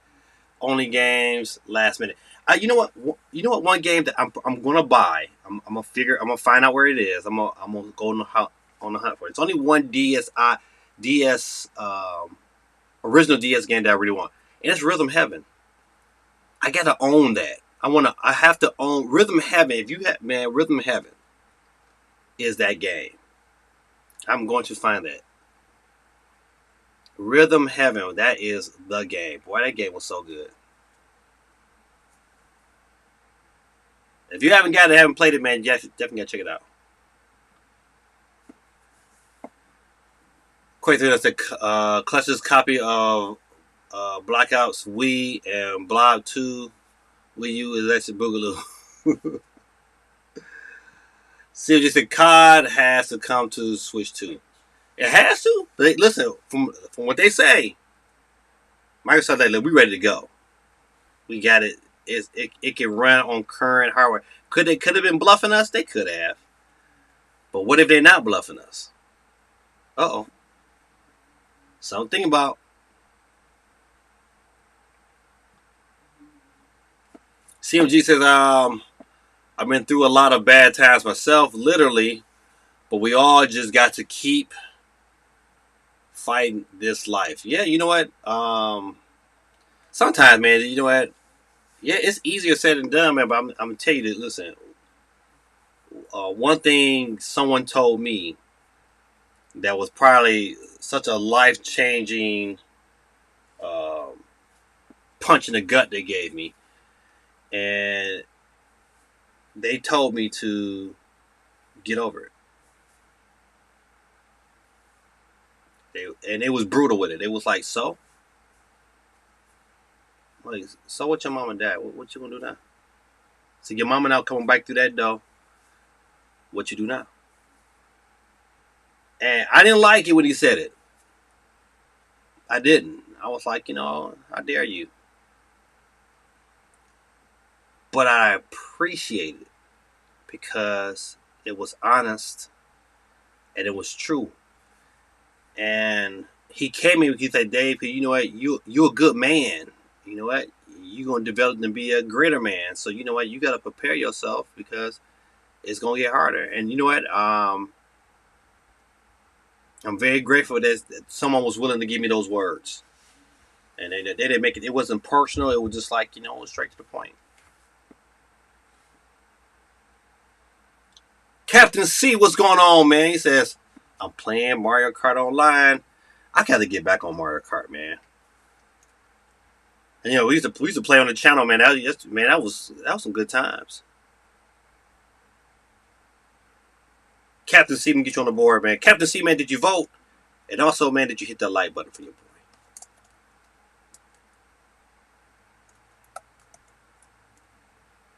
only games last minute. You know what? You know what? One game that I'm gonna buy. I'm gonna find out where it is. I'm gonna go on the hunt for it. It's only one DS original DS game that I really want, and it's Rhythm Heaven. I gotta own that. I have to own Rhythm Heaven. If you have, man, Rhythm Heaven is that game. I'm going to find that. Rhythm Heaven, that is the game. Boy, that game was so good. If you haven't played it, man, you definitely gotta check it out. Quite that's the Clutch's copy of Blackout's Wii and Blob 2 Wii U is actually Boogaloo. See, just the COD has to come to Switch 2. It has to. But listen, from what they say, Microsoft like, look, we ready to go. We got it. It can run on current hardware. Could have been bluffing us? They could have. But what if they're not bluffing us? Uh-oh. Something about. CMG says, I've been through a lot of bad times myself, literally, but we all just got to keep fighting this life. Yeah, you know what? Sometimes, man, you know what? Yeah, it's easier said than done, man. But I'm gonna tell you this. Listen, one thing someone told me that was probably such a life-changing punch in the gut they gave me, and they told me to get over it. And it was brutal with it. It was like, so what your mom and dad? What you gonna do now? So your mama now coming back through that door. What you do now? And I didn't like it when he said it. I didn't. I was like, how dare you? But I appreciate it because it was honest and it was true. And he came in. He said, "Dave, you know what? You're a good man. You know what? You're gonna develop and be a greater man. So you know what? You gotta prepare yourself because it's gonna get harder. And you know what? I'm very grateful that someone was willing to give me those words, and they didn't make it. It wasn't personal. It was just like straight to the point. Captain C, what's going on, man? He says, I'm playing Mario Kart online. I gotta get back on Mario Kart, man. And we used to play on the channel, man. That was some good times. Captain C, get you on the board, man. Captain C, man, did you vote? And also, man, did you hit that like button for your boy?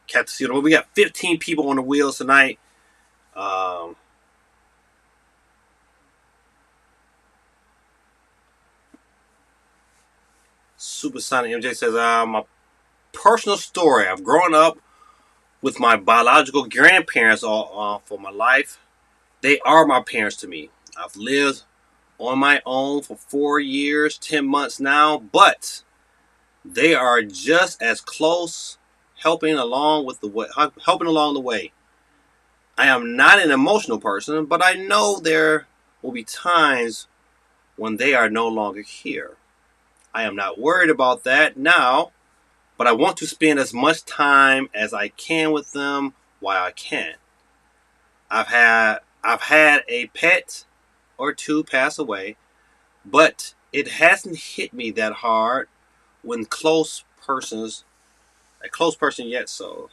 Captain C, we got 15 people on the wheels tonight. Supersonic MJ says, my personal story. I've grown up with my biological grandparents all for my life. They are my parents to me. I've lived on my own for 4 years, 10 months now, but they are just as close, helping along the way. I am not an emotional person, but I know there will be times when they are no longer here. I am not worried about that now, but I want to spend as much time as I can with them while I can. I've had a pet or two pass away, but it hasn't hit me that hard when a close person yet. So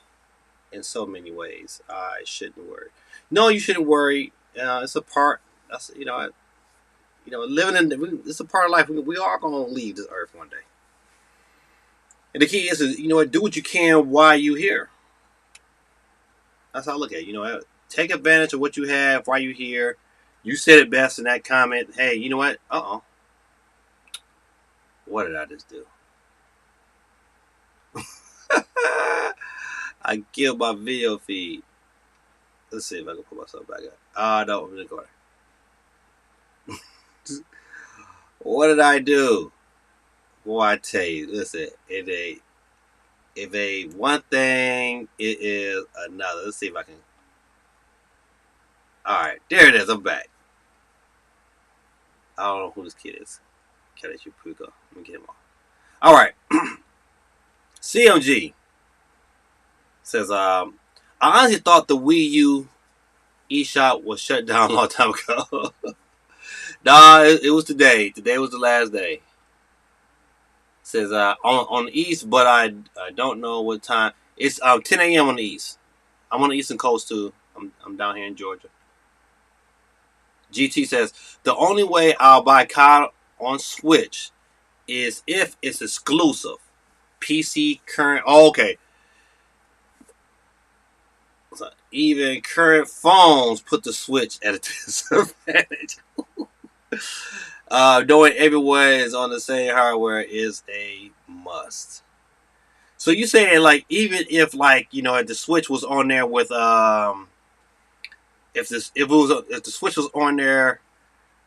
in so many ways, I shouldn't worry. No, you shouldn't worry. It's a part. That's living it's a part of life. We are going to leave this earth one day. And the key is, do what you can while you're here. That's how I look at it. Take advantage of what you have while you're here. You said it best in that comment. Hey, you know what? What did I just do? I killed my video feed. Let's see if I can put myself back up. No, I'm gonna go there. What did I do? Boy, I tell you, listen, if a one thing, it is another. Let's see if I can. Alright, there it is. I'm back. I don't know who this kid is. Kelechi Puka. Let me get him off. Alright. CMG says, I honestly thought the Wii U eShop was shut down a long time ago. Nah, it was today. Today was the last day. Says on the east, but I don't know what time. It's 10 a.m. on the east. I'm on the eastern coast too. I'm down here in Georgia. GT says the only way I'll buy COD on Switch is if it's exclusive. PC current. Oh, okay. So even current phones put the Switch at a disadvantage. Knowing everyone is on the same hardware is a must. So you saying like even if if the Switch was on there with if the Switch was on there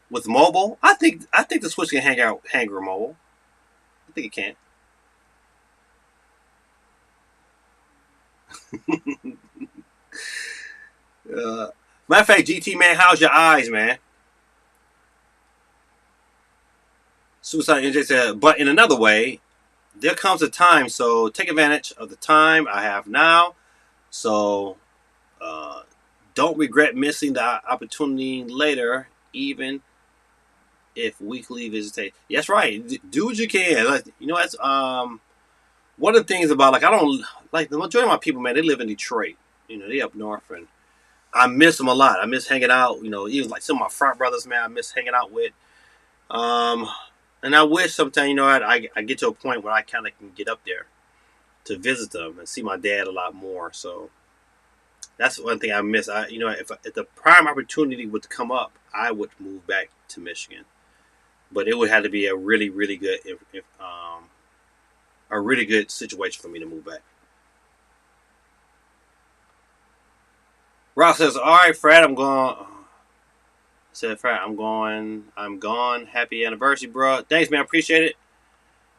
with mobile, I think the Switch can hang with mobile. I think it can. Matter of fact, GT man, how's your eyes, man? Suicide NJ said, but in another way, there comes a time, so take advantage of the time I have now. So don't regret missing the opportunity later, even if weekly visitation. That's right. Do what you can. That's one of the things about I don't like the majority of my people, man. They live in Detroit. They up north, and I miss them a lot. I miss hanging out. Even like some of my frat brothers, man. I miss hanging out with. And I wish sometimes, I get to a point where I kind of can get up there to visit them and see my dad a lot more. So that's one thing I miss. If the prime opportunity would come up, I would move back to Michigan, but it would have to be a really, really good, a really good situation for me to move back. Ross says, "All right, Fred, I'm going." Said, Fred, I'm gone. Happy anniversary, bro. Thanks, man. I appreciate it.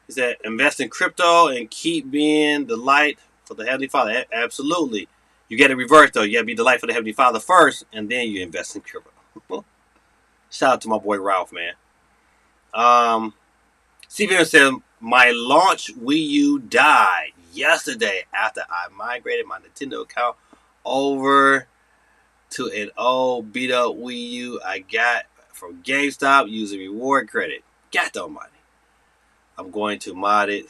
He said, invest in crypto and keep being the light for the Heavenly Father. Absolutely. You got to reverse, though. You got to be the light for the Heavenly Father first, and then you invest in crypto. Shout out to my boy Ralph, man. Um, Steven said my launch Wii U died yesterday after I migrated my Nintendo account over to an old beat up Wii U I got from GameStop using reward credit. God almighty. I'm going to mod it.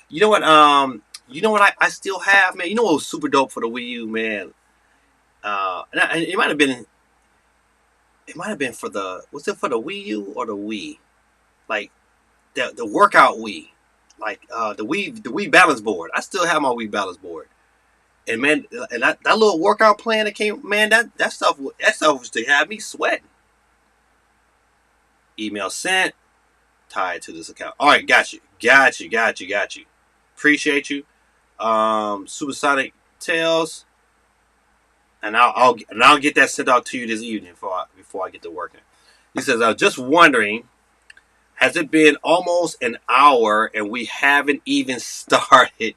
You know what? I still have, man. You know what was super dope for the Wii U, man? And it might have been. It might have been for the. Was it for the Wii U or the Wii? Like the workout Wii, like the Wii balance board. I still have my Wii balance board. And man, and that little workout plan that came, man, that stuff was to have me sweating. Email sent, tied to this account. All right, got you. Appreciate you. Supersonic Tales, and I'll get that sent out to you this evening before I get to working. He says, I was just wondering, has it been almost an hour and we haven't even started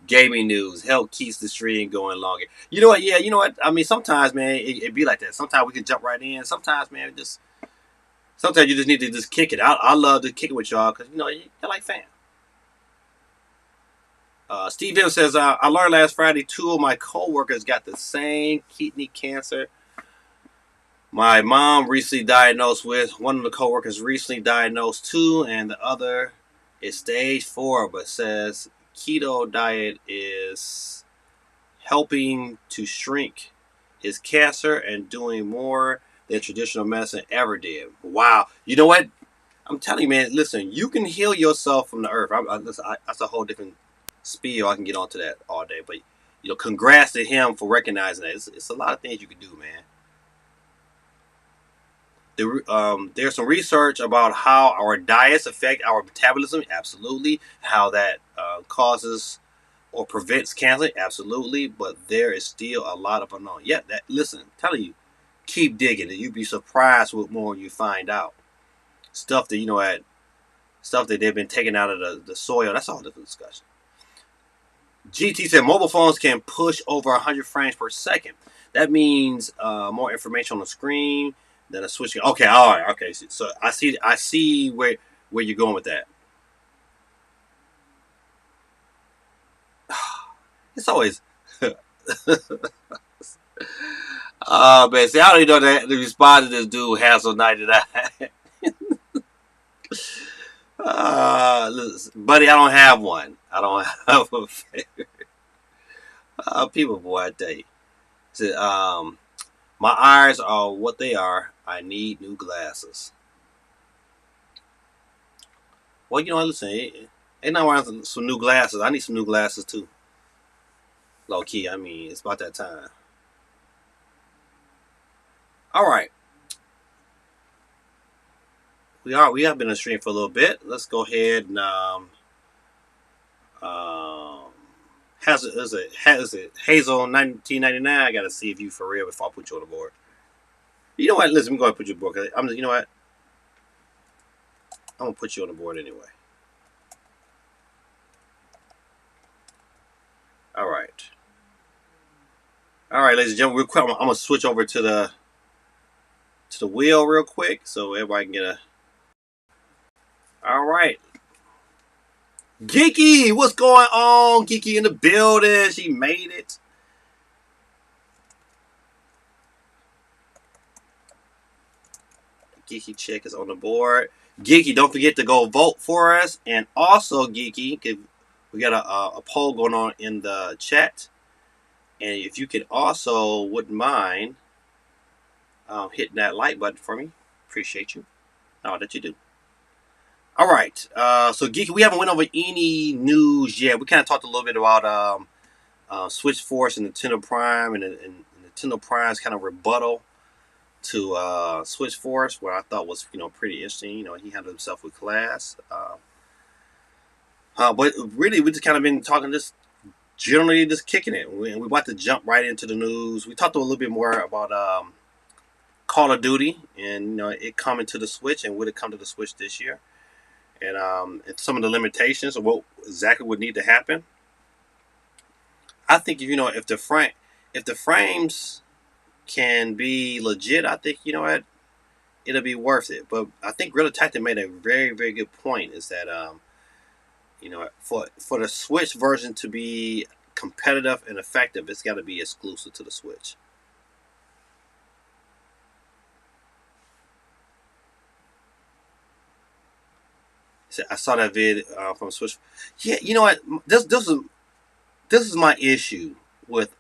gaming news? Help keeps the stream going longer. You know what? Yeah, you know what? I mean, sometimes, man, it be like that. Sometimes we can jump right in. Sometimes, man, sometimes you just need to just kick it. I love to kick it with y'all because you're like fam. Steve M says, I learned last Friday 2 of my coworkers got the same kidney cancer my mom recently diagnosed with. One of the coworkers recently diagnosed too, and the other is stage 4, but says keto diet is helping to shrink his cancer and doing more than traditional medicine ever did. Wow. You know what? I'm telling you, man, listen, you can heal yourself from the earth. That's a whole different spiel. I can get onto that all day. But, congrats to him for recognizing that. It's a lot of things you can do, man. There's some research about how our diets affect our metabolism. Absolutely. How that causes or prevents cancer. Absolutely. But there is still a lot of unknown. Yeah, listen, I'm telling you, keep digging. And you'd be surprised with more you find out. Stuff that they've been taking out of the soil. That's all different discussion. GT said mobile phones can push over 100 frames per second. That means more information on the screen than a switch. Okay, all right, okay. So I see where you're going with that. It's always. Man, see, I don't even know that the response to this dude Hassel 99. Buddy, I don't have one. I don't have a favorite. People, boy, I tell you. So, my eyes are what they are. I need new glasses. Well, listen, ain't not wearing some new glasses. I need some new glasses too. Low key, I mean, it's about that time. All right, we have been on stream for a little bit. Let's go ahead and um has it Hazel 1999? I gotta see if you for real before I put you on the board. You know what? Listen, I'm going to put you on the board. You know what? I'm gonna put you on the board anyway. All right. All right, ladies and gentlemen, real quick, I'm gonna switch over to the wheel real quick so everybody can get a. All right, Geeky, what's going on? Geeky in the building. She made it. Geeky chick is on the board. Geeky, don't forget to go vote for us, and also Geeky, we got a poll going on in the chat, and if you could also wouldn't mind hitting that like button for me, appreciate you. All that you do. All right, so Geeky, we haven't went over any news yet. We kind of talked a little bit about Switch Force and Nintendo Prime, and Nintendo Prime's kind of rebuttal to Switch Force, where I thought was pretty interesting. He handled himself with class. But really, we just kind of been talking just generally just kicking it. We're about to jump right into the news. We talked a little bit more about Call of Duty and it coming to the Switch, and would it come to the Switch this year? And some of the limitations of what exactly would need to happen. I think if the frames can be legit, I think what it'll be worth it. But I think Gorilla Tactic made a very, very good point. Is that for the Switch version to be competitive and effective, it's got to be exclusive to the Switch. So I saw that vid from Switch. Yeah, you know what? This is my issue with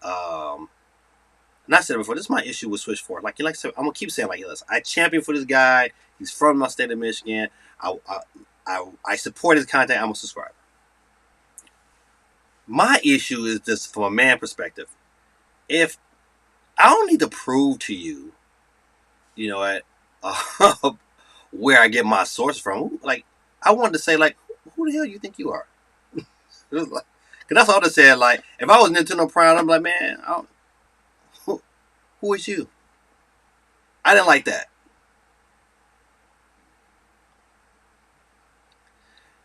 and I said it before. This is my issue with Switch 4. Like I said, I'm gonna keep saying like this. I champion for this guy. He's from my state of Michigan. I support his content. I'm a subscriber. My issue is this from a man perspective. If I don't need to prove to you, you know what, where I get my source from. Like I wanted to say, like, who the hell you think you are? Cause that's all I said. Like, if I was Nintendo Prime, I'm like, man, who is you? I didn't like that.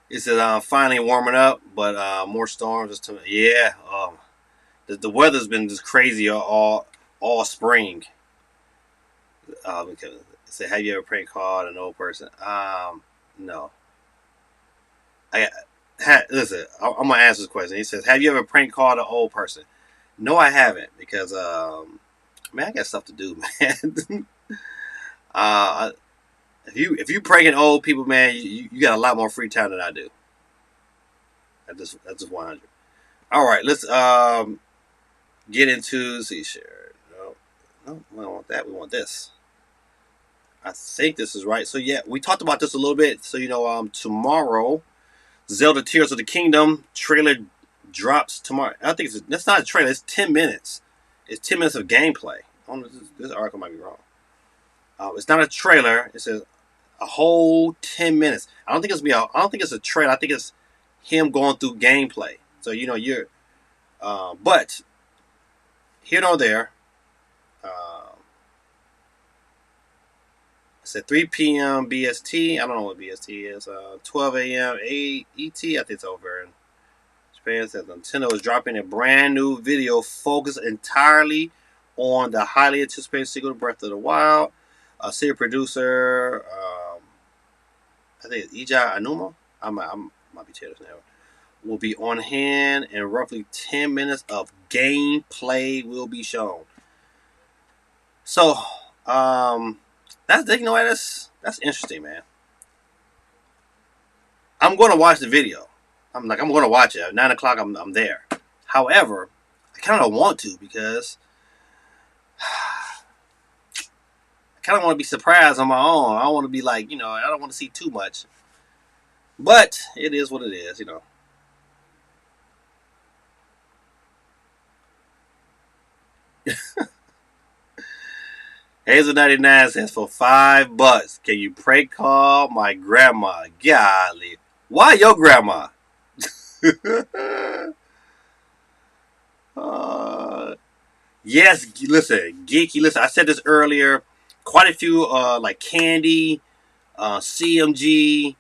It says finally warming up, but more storms. Yeah, the weather's been just crazy all spring. Because it said, have you ever prank called an old person? No. Listen, I'm gonna answer this question. He says, have you ever prank called an old person? No, I haven't, because man, I got stuff to do, man. uh, if you pranking old people, man, you got a lot more free time than I do. That's just 100. All right, let's get into share. No, we don't want that. We want this. I think this is right. So yeah, we talked about this a little bit. So tomorrow, Zelda Tears of the Kingdom trailer drops tomorrow. I think that's not a trailer. It's 10 minutes. It's 10 minutes of gameplay. This article might be wrong. It's not a trailer. It's a whole 10 minutes. I don't think it's a trailer. I think it's him going through gameplay. So you're, but here nor there. It's at 3 p.m. BST. I don't know what BST is. 12 a.m. ET. I think it's over in Japan. Says Nintendo is dropping a brand new video focused entirely on the highly anticipated sequel to Breath of the Wild. Senior producer, I think it's Ija Aonuma. I might be telling this now. Will be on hand, and roughly 10 minutes of gameplay will be shown. So, that's interesting, man. I'm going to watch the video. I'm going to watch it at 9 o'clock. I'm there. However, I kind of don't want to, because I kind of want to be surprised on my own. I don't want to be like, I don't want to see too much. But it is what it is, Hazel99 says, for $5, can you prank call my grandma? Golly. Why your grandma? Yes, listen, Geeky, listen, I said this earlier. Quite a few, like Candy, CMG,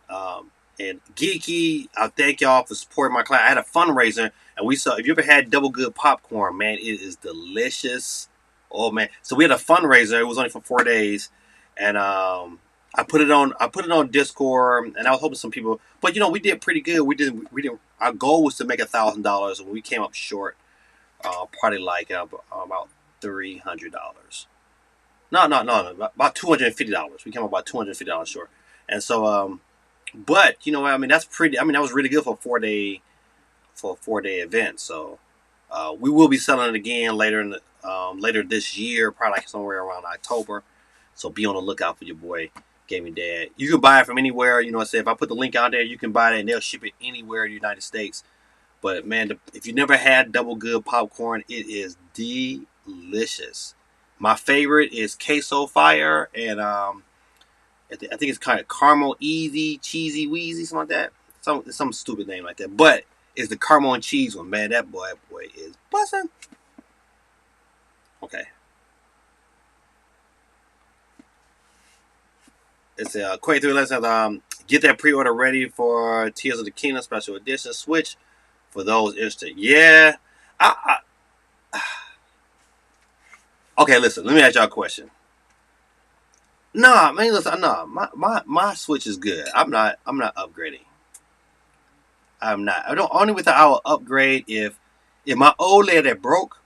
and Geeky. I thank y'all for supporting my client. I had a fundraiser, and we saw, if you ever had Double Good popcorn, man, it is delicious. Oh man! So we had a fundraiser. It was only for 4 days, and I put it on Discord, and I was hoping some people. But we did pretty good. We didn't. Our goal was to make $1,000, and we came up short. Probably like about $300. No, about $250. We came up about $250 short, and so but that's pretty. That was really good for a 4-day event. So we will be selling it again later this year, probably like somewhere around October. So be on the lookout for your boy Gaming Dad. You can buy it from anywhere. If I put the link out there, you can buy it, and they'll ship it anywhere in the United States. But man, if you never had Double Good popcorn, it is delicious. My favorite is Queso Fire, and I think it's kind of caramel easy, cheesy wheezy, something like that. Some stupid name like that. But it's the caramel and cheese one, man. That boy is busting. Okay. It's a Quake 3 Legends. Get that pre-order ready for Tears of the Kingdom Special Edition Switch for those interested. Yeah. Okay, listen. Let me ask y'all a question. Nah, man, listen, nah, my Switch is good. I'm not upgrading. I'm not. I don't only with the I will upgrade if my OLED that broke,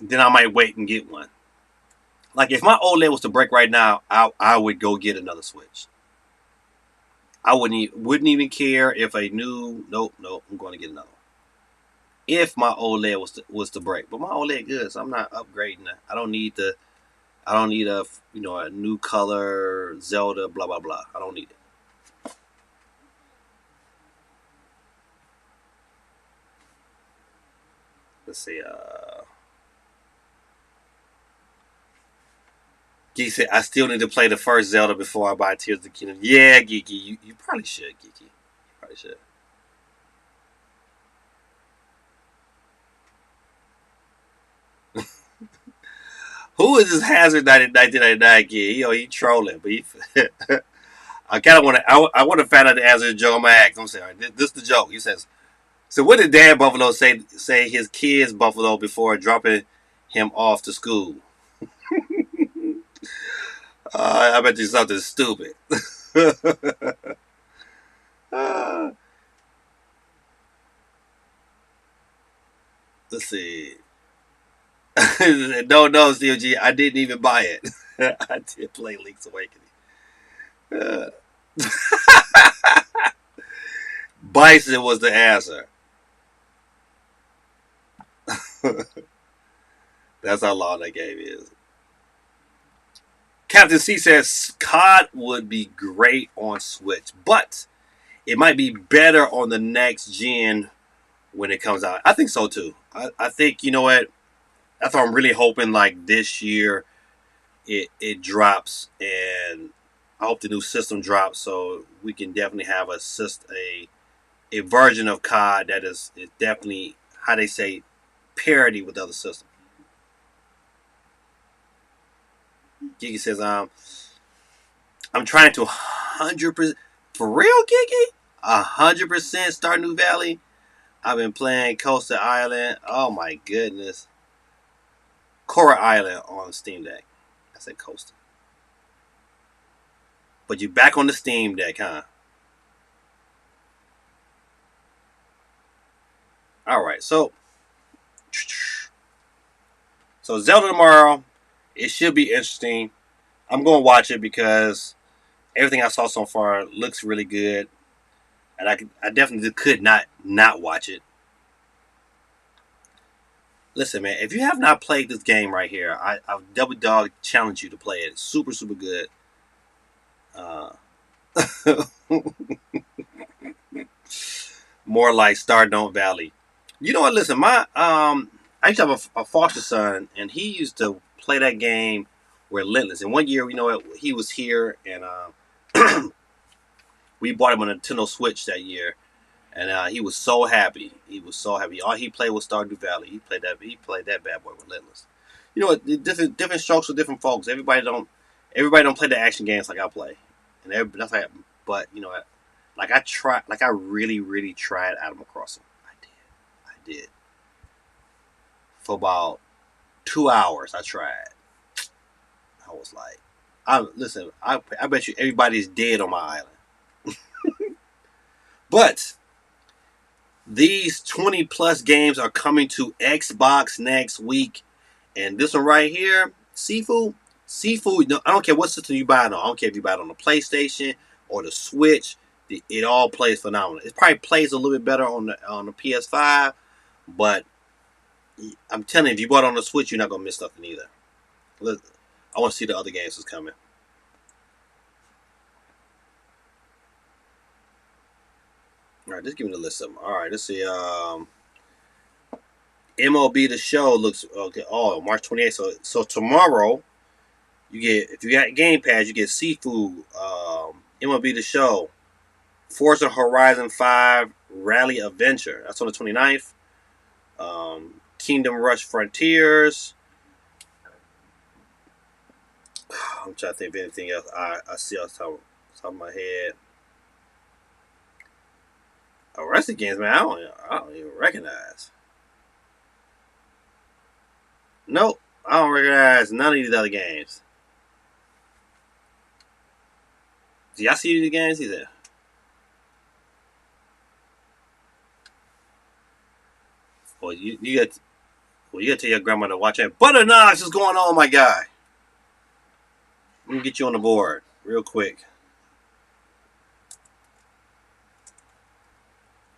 then I might wait and get one. Like if my OLED was to break right now, I would go get another Switch. I wouldn't even care if a new nope, I'm going to get another one. If my OLED was to break, but my OLED good, so I'm not upgrading it. I don't need a a new color Zelda blah blah blah. I don't need it. Let's see. Geeky said I still need to play the first Zelda before I buy Tears of the Kingdom. Yeah, Geeky, you probably should, Geeky. You probably should. Who is this Hazard 1999 kid? He trolling, but he. I kind of want to. I want to find out the answer to Joe Max. I'm sorry. This is the joke. He says, "So what did Dan Buffalo say his kids Buffalo before dropping him off to school?" I bet you something stupid. Let's see. No, COG. I didn't even buy it. I did play Link's Awakening. Uh, Bison was the answer. That's how long that game is. Captain C says COD would be great on Switch, but it might be better on the next gen when it comes out. I think so too. I think you know what. That's what I'm really hoping. Like this year, it drops, and I hope the new system drops so we can definitely have a version of COD that is definitely how they say parity with other systems. Gigi says, I'm trying to 100% for real, Gigi. 100% Stardew Valley. I've been playing Coastal Island. Oh my goodness, Coral Island on Steam Deck. I said Coastal, but you back on the Steam Deck, huh? All right, so Zelda tomorrow. It should be interesting. I'm going to watch it because everything I saw so far looks really good, and I definitely could not watch it. Listen, man, if you have not played this game right here, I double dog challenge you to play it. It's super super good. Uh, More like Stardew Valley. You know what? Listen, I used to have a foster son, and he used to play that game relentless. And one year, he was here, and we bought him a Nintendo Switch that year, and he was so happy. He was so happy. All he played was Stardew Valley. He played that bad boy relentless. You know what? Different strokes for different folks. Everybody don't play the action games like I play, and that's like. But you know what? I really really tried Animal Crossing. I did for about 2 hours. I tried. I was like, I bet you everybody's dead on my island. But these 20 plus games are coming to Xbox next week. And this one right here, Seafood, no, I don't care what system you buy it on. I don't care if you buy it on the PlayStation or the Switch. It all plays phenomenal. It probably plays a little bit better on the PS5, but I'm telling you, if you bought it on the Switch, you're not going to miss nothing either. I want to see the other games that's coming. All right, just give me the list of them. All right, let's see. MLB The Show looks okay. Oh, March 28th. So tomorrow, if you got Game Pass, you get Seafood, MLB The Show, Forza Horizon 5 Rally Adventure. That's on the 29th. Kingdom Rush Frontiers. I'm trying to think of anything else I see off the top of my head. The rest of the games, man, I don't even recognize. Nope, I don't recognize none of these other games. Do y'all see the games? He said, "Well, you got to tell your grandma to watch that. Butter Knox is going on, my guy. Let me get you on the board real quick."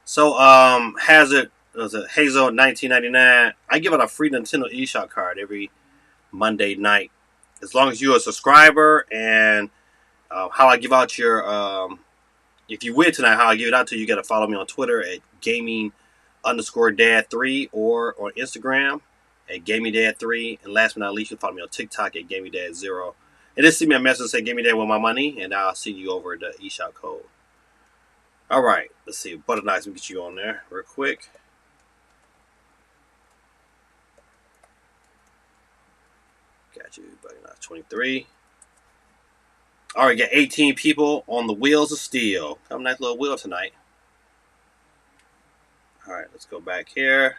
So, Hazard was a Hazel 1999. I give out a free Nintendo eShop card every Monday night, as long as you're a subscriber. And how I give out your if you win tonight, how I give it out to you, you got to follow me on Twitter at gaming_dad3 or on Instagram at gamingdad3. And last but not least, you follow me on TikTok at gamingdad0. And just send me a message and say, "Give me that with my money," and I'll send you over the eShop code. All right, let's see. Butter Nice, we get you on there real quick. Got you, Butter Nice 23. All right, got 18 people on the wheels of steel. Come nice little wheel tonight. All right, let's go back here.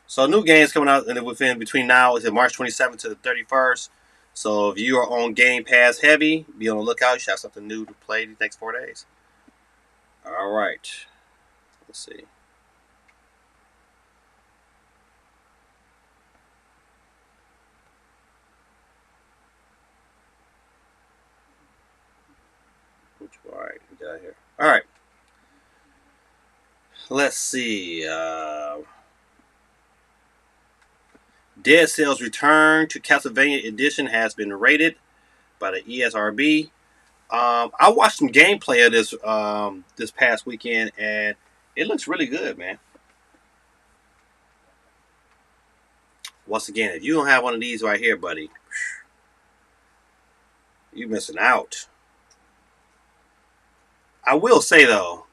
So new games coming out within between now is March 27th to the 31st. So if you are on Game Pass heavy, be on the lookout. You should have something new to play these next 4 days. All right, let's see. All right, we got here. All right, let's see. Dead Cells Return to Castlevania Edition has been rated by the ESRB. I watched some gameplay of this past weekend, and it looks really good, man. Once again, if you don't have one of these right here, buddy, you're missing out. I will say though,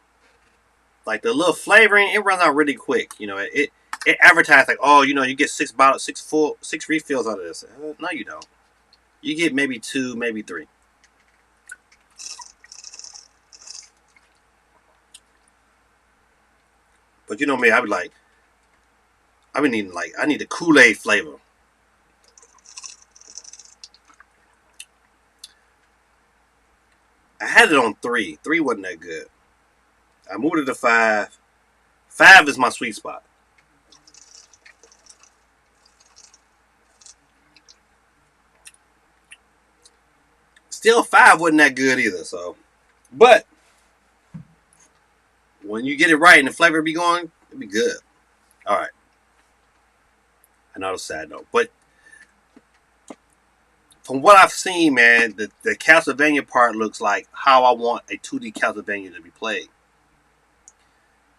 like the little flavoring, it runs out really quick. You know, it advertised like, oh, you get 6 refills out of this. No, you don't. You get maybe 2, maybe 3. But you know me, I've been needing I need the Kool-Aid flavor. I had it on 3. 3 wasn't that good. I moved it to 5. 5 is my sweet spot. Still, 5 wasn't that good either. So, but when you get it right and the flavor be going, it'll be good. All right. Another sad note, but from what I've seen, man, the Castlevania part looks like how I want a 2D Castlevania to be played.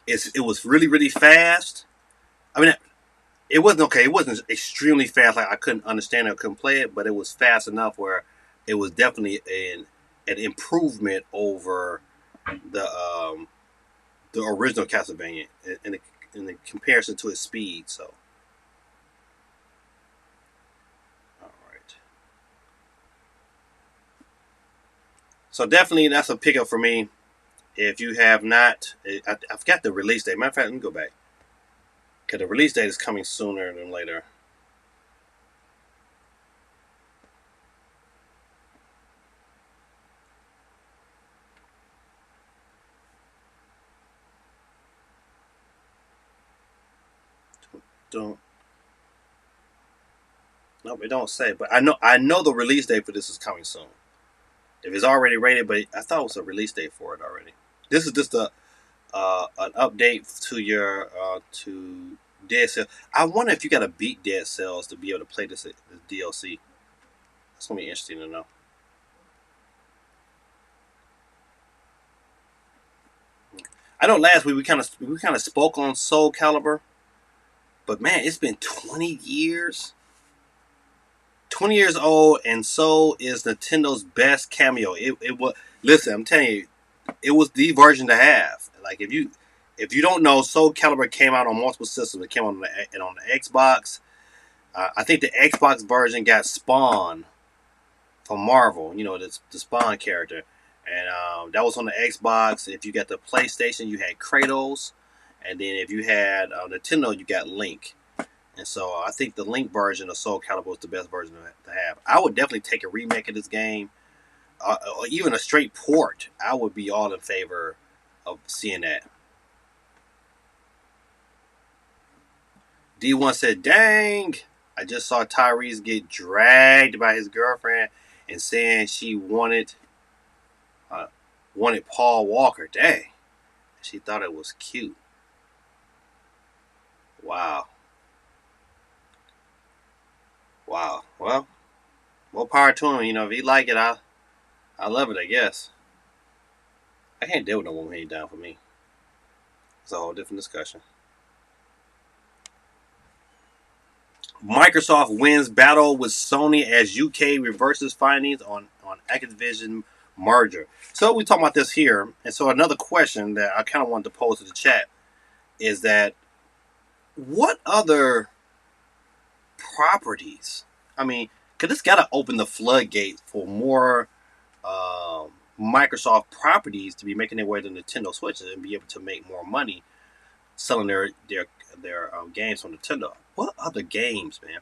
It was really really fast. I mean, it wasn't okay. It wasn't extremely fast. Like I couldn't understand it, I couldn't play it, but it was fast enough where it was definitely an improvement over the original Castlevania in the comparison to its speed. So, all right. So definitely that's a pickup for me. If you have not, I forgot the release date. Matter of fact, let me go back. Because the release date is coming sooner than later. Don't. Nope, it don't say. But I know the release date for this is coming soon. If it's already rated, but I thought it was a release date for it already. This is just an update to your to Dead Cells. I wonder if you got to beat Dead Cells to be able to play this DLC. That's gonna be interesting to know. I know last week we kind of spoke on Soul Calibur, but man, it's been 20 years. 20 years old, and Soul is Nintendo's best cameo. It was listen. I'm telling you, it was the version to have. Like if you don't know, Soul Calibur came out on multiple systems. It came on the Xbox. I think the Xbox version got Spawn from Marvel. The Spawn character, and that was on the Xbox. If you got the PlayStation, you had Kratos, and then if you had Nintendo, you got Link. And so I think the Link version of Soul Calibur is the best version to have. I would definitely take a remake of this game. or even a straight port, I would be all in favor of seeing that. D1 said, "Dang, I just saw Tyrese get dragged by his girlfriend and saying she uh, wanted Paul Walker. Dang, she thought it was cute. Wow, wow. Well, more power to him. You know, if he like it, I love it. I guess I can't deal with no woman who ain't down for me. It's a whole different discussion." Microsoft wins battle with Sony as UK reverses findings on Activision merger. So we talking about this here, and so another question that I kind of wanted to pose to the chat is that what other properties? I mean, because this got to open the floodgates for more Microsoft properties to be making their way to Nintendo Switches and be able to make more money selling their games on Nintendo. What other games, man?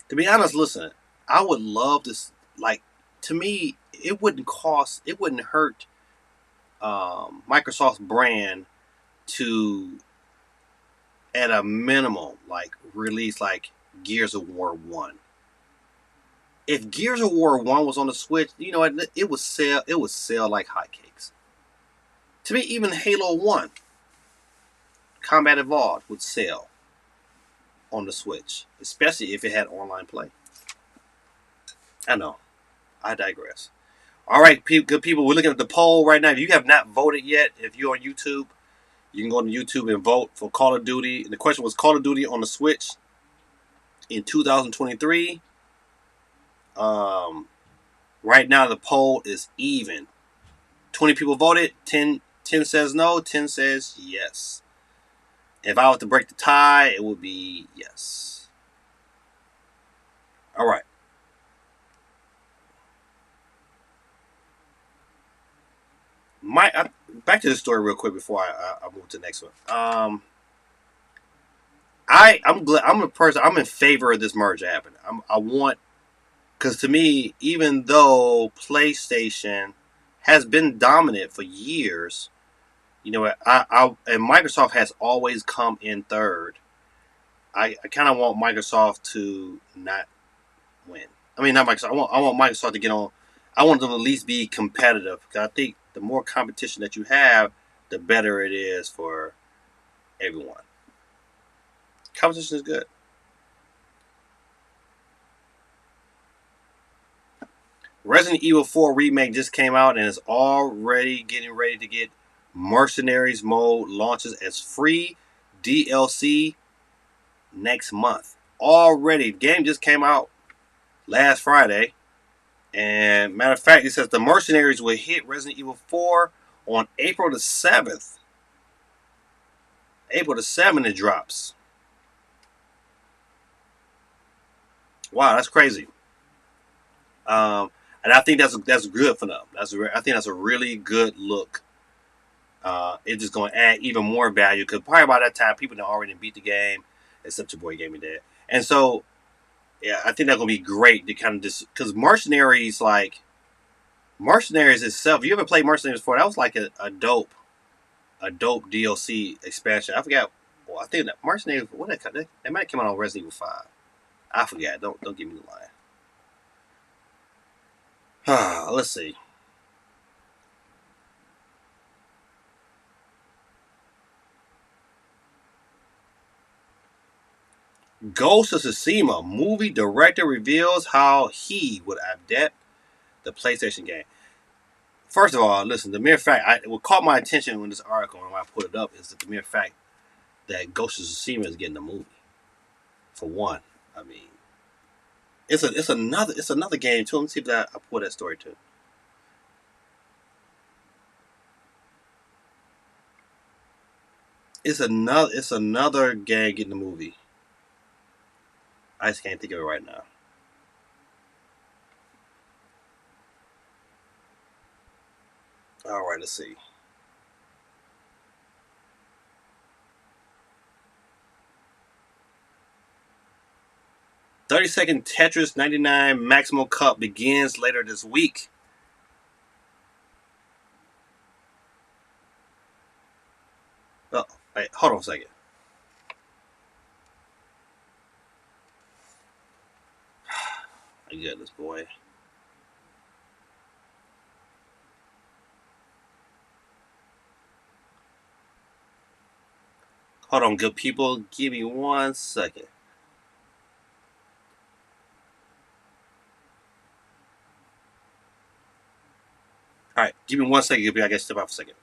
To be honest, listen, I would love to like. To me, it wouldn't hurt Microsoft's brand to, at a minimum, like release like Gears of War 1. If Gears of War 1 was on the Switch, you know, it would sell like hotcakes. To me, even Halo 1 Combat Evolved would sell on the Switch, especially if it had online play. I know. I digress. All right, good people. We're looking at the poll right now. If you have not voted yet, if you're on YouTube, you can go to YouTube and vote for Call of Duty. And the question was Call of Duty on the Switch in 2023. Right now, the poll is even. 20 people voted. 10 says no. 10 says yes. If I was to break the tie, it would be yes. All right. Back to the story real quick before I move to the next one. I'm glad. I'm a person. I'm in favor of this merger happening. I want, because to me, even though PlayStation has been dominant for years, you know, and Microsoft has always come in third. I kind of want Microsoft to not win. I mean, not Microsoft. I want Microsoft to get on. I want them to at least be competitive. Because I think the more competition that you have, the better it is for everyone. Competition is good. Resident Evil 4 remake just came out and is already getting ready to get Mercenaries mode launches as free DLC next month. Already, the game just came out last Friday. And matter of fact, it says the Mercenaries will hit Resident Evil 4 on April the 7th. April the 7th it drops. Wow, that's crazy. And I think that's good for them. I think that's a really good look. It's just going to add even more value because probably by that time people have already beat the game, except your boy Gaming Dad. And so, yeah, I think that's going to be great to kind of just because Mercenaries itself. You ever played Mercenaries before? That was like a dope DLC expansion. I forgot. Well, I think that Mercenaries. What they might have come out on Resident Evil 5. I forgot. Don't give me the line. Let's see. Ghost of Tsushima movie director reveals how he would adapt the PlayStation game. First of all, listen, the mere fact, what caught my attention when this article and when I put it up is that the mere fact that Ghost of Tsushima is getting a movie. For one, I mean, it's another game too. Let me see if I put that story too. It's another game getting a movie. I just can't think of it right now. All right, let's see. "30-second Tetris 99 Maximum Cup begins later this week." Hey, hold on a second. My goodness, boy. Hold on, good people. Give me 1 second. All right, give me 1 second. Good people. I gotta step out for a second.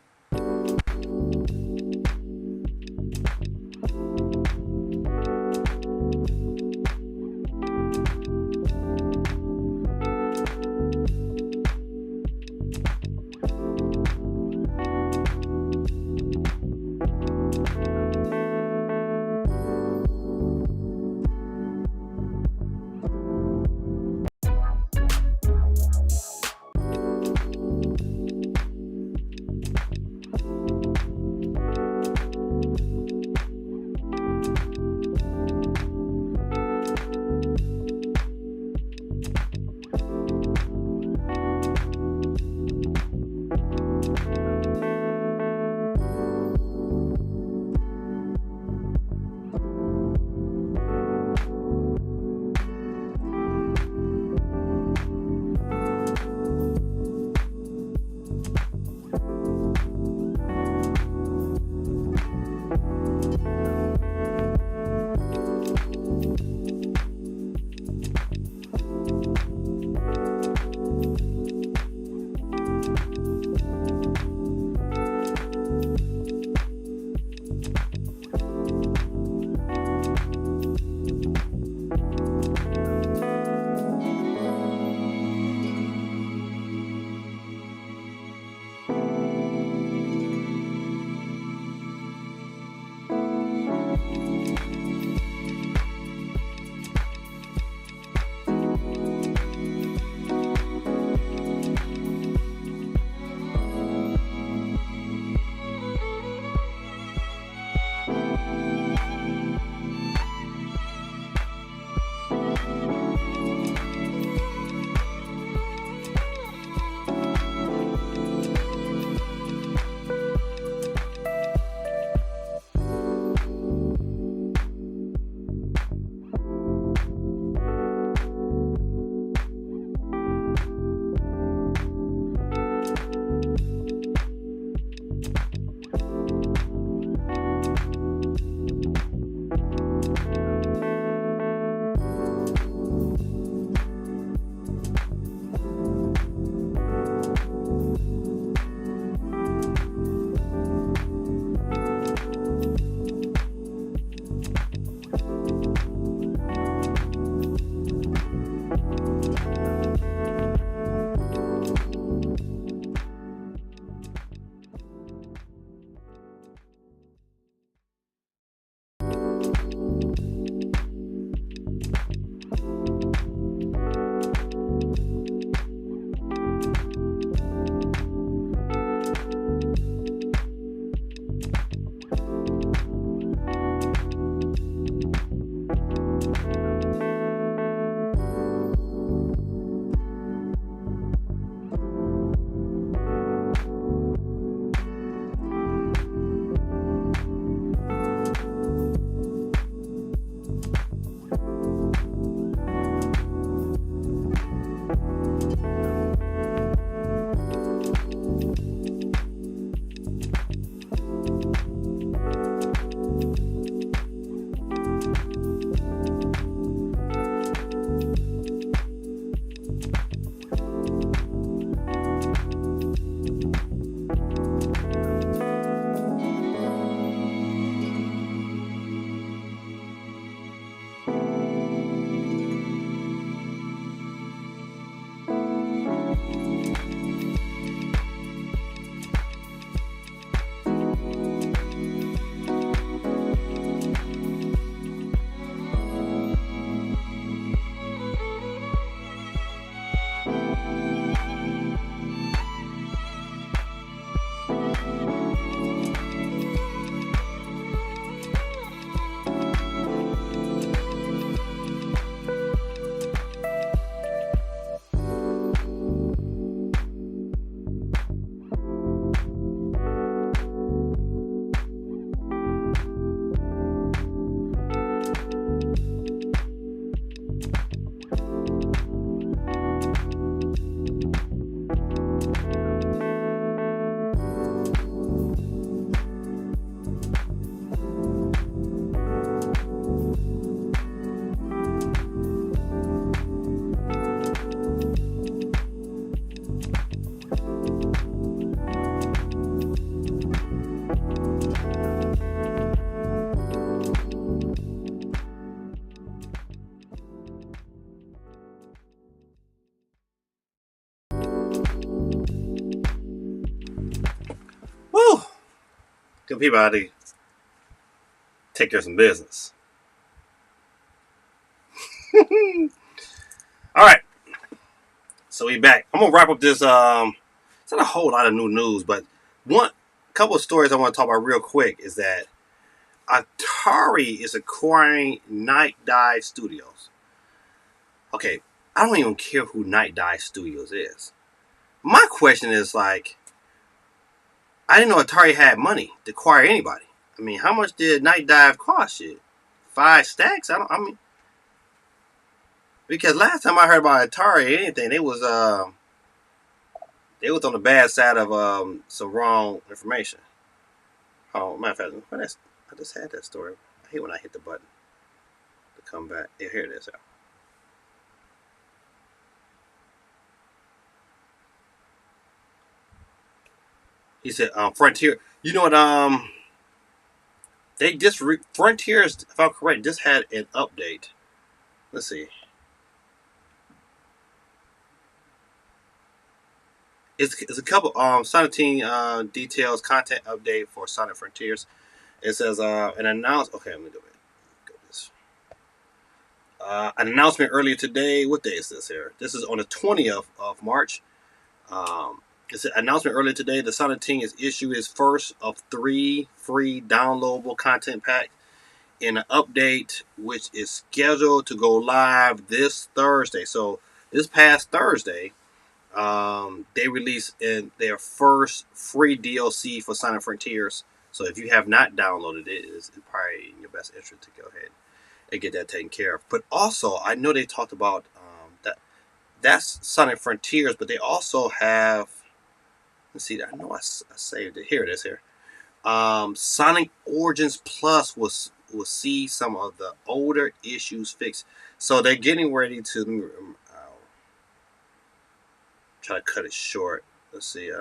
Good people out to take care of some business. All right, so we back. I'm gonna wrap up this. It's not a whole lot of new news, but one couple of stories I want to talk about real quick is that Atari is acquiring Night Dive Studios. Okay, I don't even care who Night Dive Studios is. My question is like, I didn't know Atari had money to acquire anybody. I mean, how much did Night Dive cost you? 5 stacks? I don't. I mean, because last time I heard about Atari, anything they was on the bad side of some wrong information. Oh, matter of fact, I just had that story. I hate when I hit the button to come back. Yeah, here it is. He said, Frontier. You know what? They just Frontiers, if I'm correct, just had an update. Let's see. It's a couple Sonic Team details content update for Sonic Frontiers. It says an announce. Okay, let me go this. An announcement earlier today. What day is this here? This is on the 20th of March. It's an announcement earlier today. The Sonic Team has issued its first of 3 free downloadable content packs in an update, which is scheduled to go live this Thursday. So this past Thursday, they released their first free DLC for Sonic Frontiers. So if you have not downloaded it, it's probably in your best interest to go ahead and get that taken care of. But also, I know they talked about that's Sonic Frontiers, but they also have. Let's see. I know I saved it. Here it is. Here, Sonic Origins Plus will see some of the older issues fixed. So they're getting ready to. I'll try to cut it short. Let's see.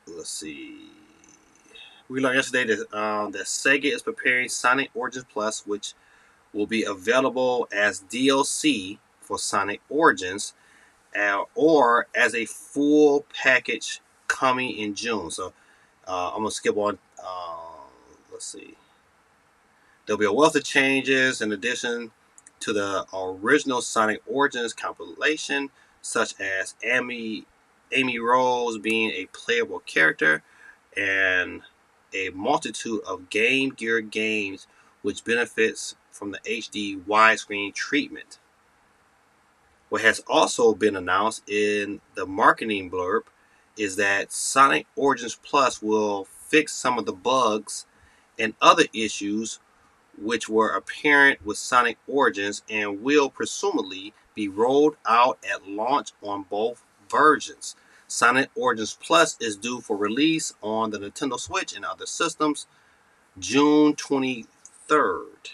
Let's see. We learned yesterday that Sega is preparing Sonic Origins Plus, which will be available as DLC for Sonic Origins, or as a full package coming in June. So I'm gonna skip on. Let's see. There'll be a wealth of changes in addition to the original Sonic Origins compilation, such as Amy Rose being a playable character, and a multitude of Game Gear games which benefits from the HD widescreen treatment. What has also been announced in the marketing blurb is that Sonic Origins Plus will fix some of the bugs and other issues which were apparent with Sonic Origins and will presumably be rolled out at launch on both versions. Sonic Origins Plus is due for release on the Nintendo Switch and other systems June 23rd.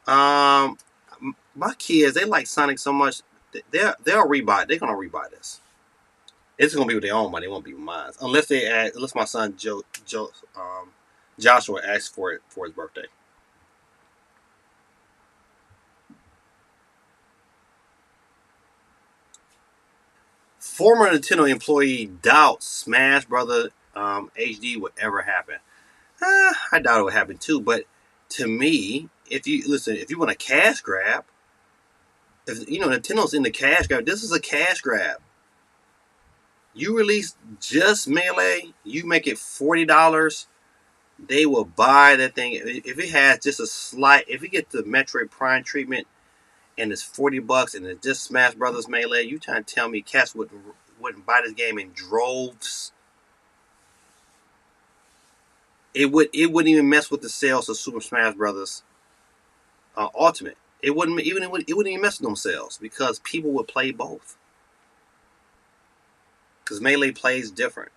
Um, my kids, they like Sonic so much, they'll rebuy. They're gonna rebuy this. It's gonna be with their own money. It won't be with mine, unless my son Joshua asks for it for his birthday. Former Nintendo employee doubts Smash Brother HD would ever happen. I doubt it would happen too. But to me, if you want a cash grab, if you know Nintendo's in the cash grab, this is a cash grab. You release just Melee, you make it $40. They will buy that thing if it has just a slight. If you get the Metroid Prime treatment and it's $40 and it's just Smash Brothers Melee, you trying to tell me cats wouldn't buy this game in droves? It wouldn't even mess with the sales of Super Smash Brothers Ultimate. It wouldn't even mess with them sales because people would play both. Because Melee plays different.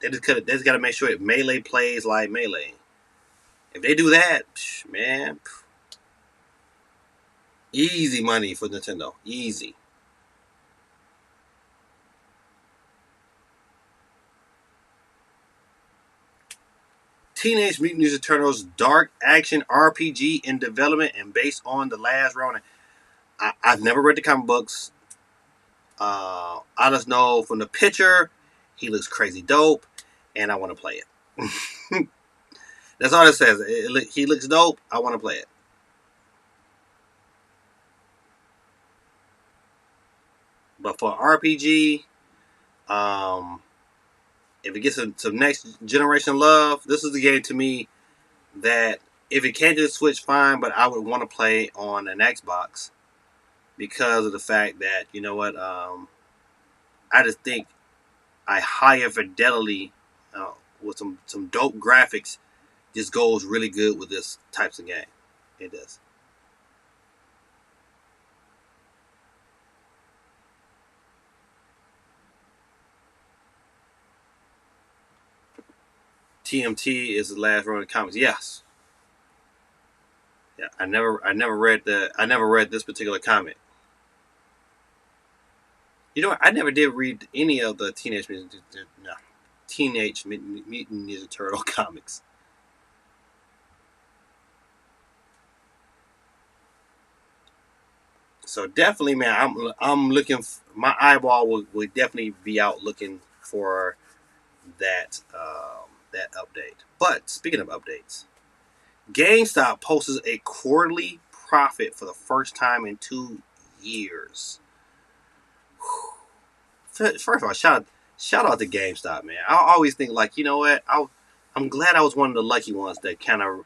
They just got to make sure that Melee plays like Melee. If they do that, man, easy money for Nintendo. Easy. Teenage Mutant Ninja Turtles dark action RPG in development and based on the last Ronin. I've never read the comic books. I just know from the picture, He looks crazy dope, and I want to play it. That's all it says. He looks dope. I want to play it. But for RPG, um, if it gets some next generation love, this is the game to me that if it can't just Switch, fine. But I would want to play on an Xbox because of the fact that you know what, I just think a higher fidelity with some dope graphics just goes really good with this types of game. It does. TMT is the last run of comics. Yes. Yeah. I never read this particular comic. You know what? I never did read any of the Teenage Mutant Ninja Turtle comics. So definitely, man, I'm looking. My eyeball will definitely be out looking for that update. But speaking of updates, GameStop posts a quarterly profit for the first time in 2 years. First of all, shout out to GameStop, man. I always think like, you know what? I'm glad I was one of the lucky ones that kind of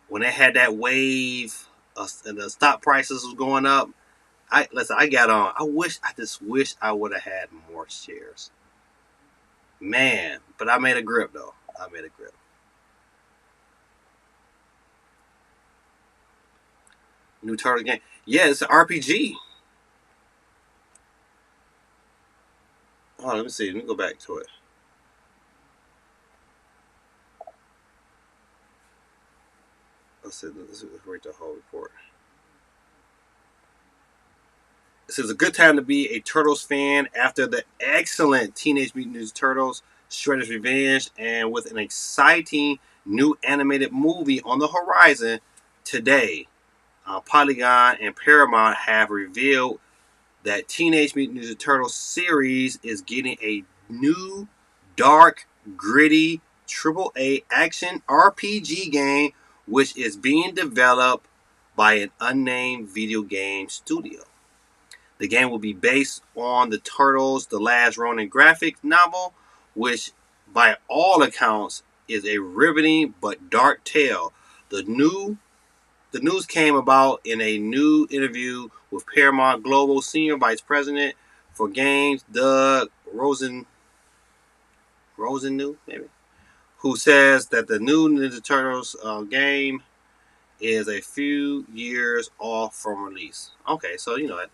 when they had that wave and the stock prices was going up. I got on. I just wish I would have had more shares, man. But I made a grip though. I made a grip. New turtle game. Yeah, it's an RPG. Oh, let me see. Let me go back to it. Let's see. Let's read the whole report. This is a good time to be a Turtles fan after the excellent Teenage Mutant Ninja Turtles Shredder's Revenge, and with an exciting new animated movie on the horizon today. Polygon and Paramount have revealed that Teenage Mutant Ninja Turtles series is getting a new, dark, gritty, AAA action RPG game, which is being developed by an unnamed video game studio. The game will be based on the Turtles The Last Ronin graphic novel, which, by all accounts, is a riveting but dark tale. The new the news came about in a new interview with Paramount Global Senior Vice President for Games, Doug Rosennew, maybe, who says that the new Ninja Turtles game is a few years off from release. Okay, so you know that.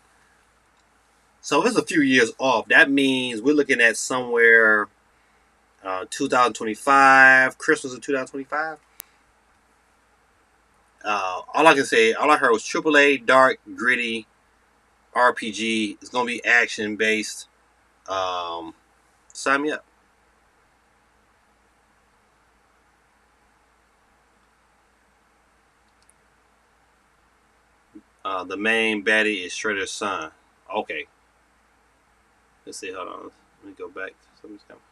So if it's a few years off, that means we're looking at somewhere 2025, Christmas of 2025. All I heard was AAA, dark, gritty RPG. It's gonna be action based. Um, Sign me up. The main baddie is Shredder's son. Okay, let's see. Hold on. Let me go back. Somebody's coming.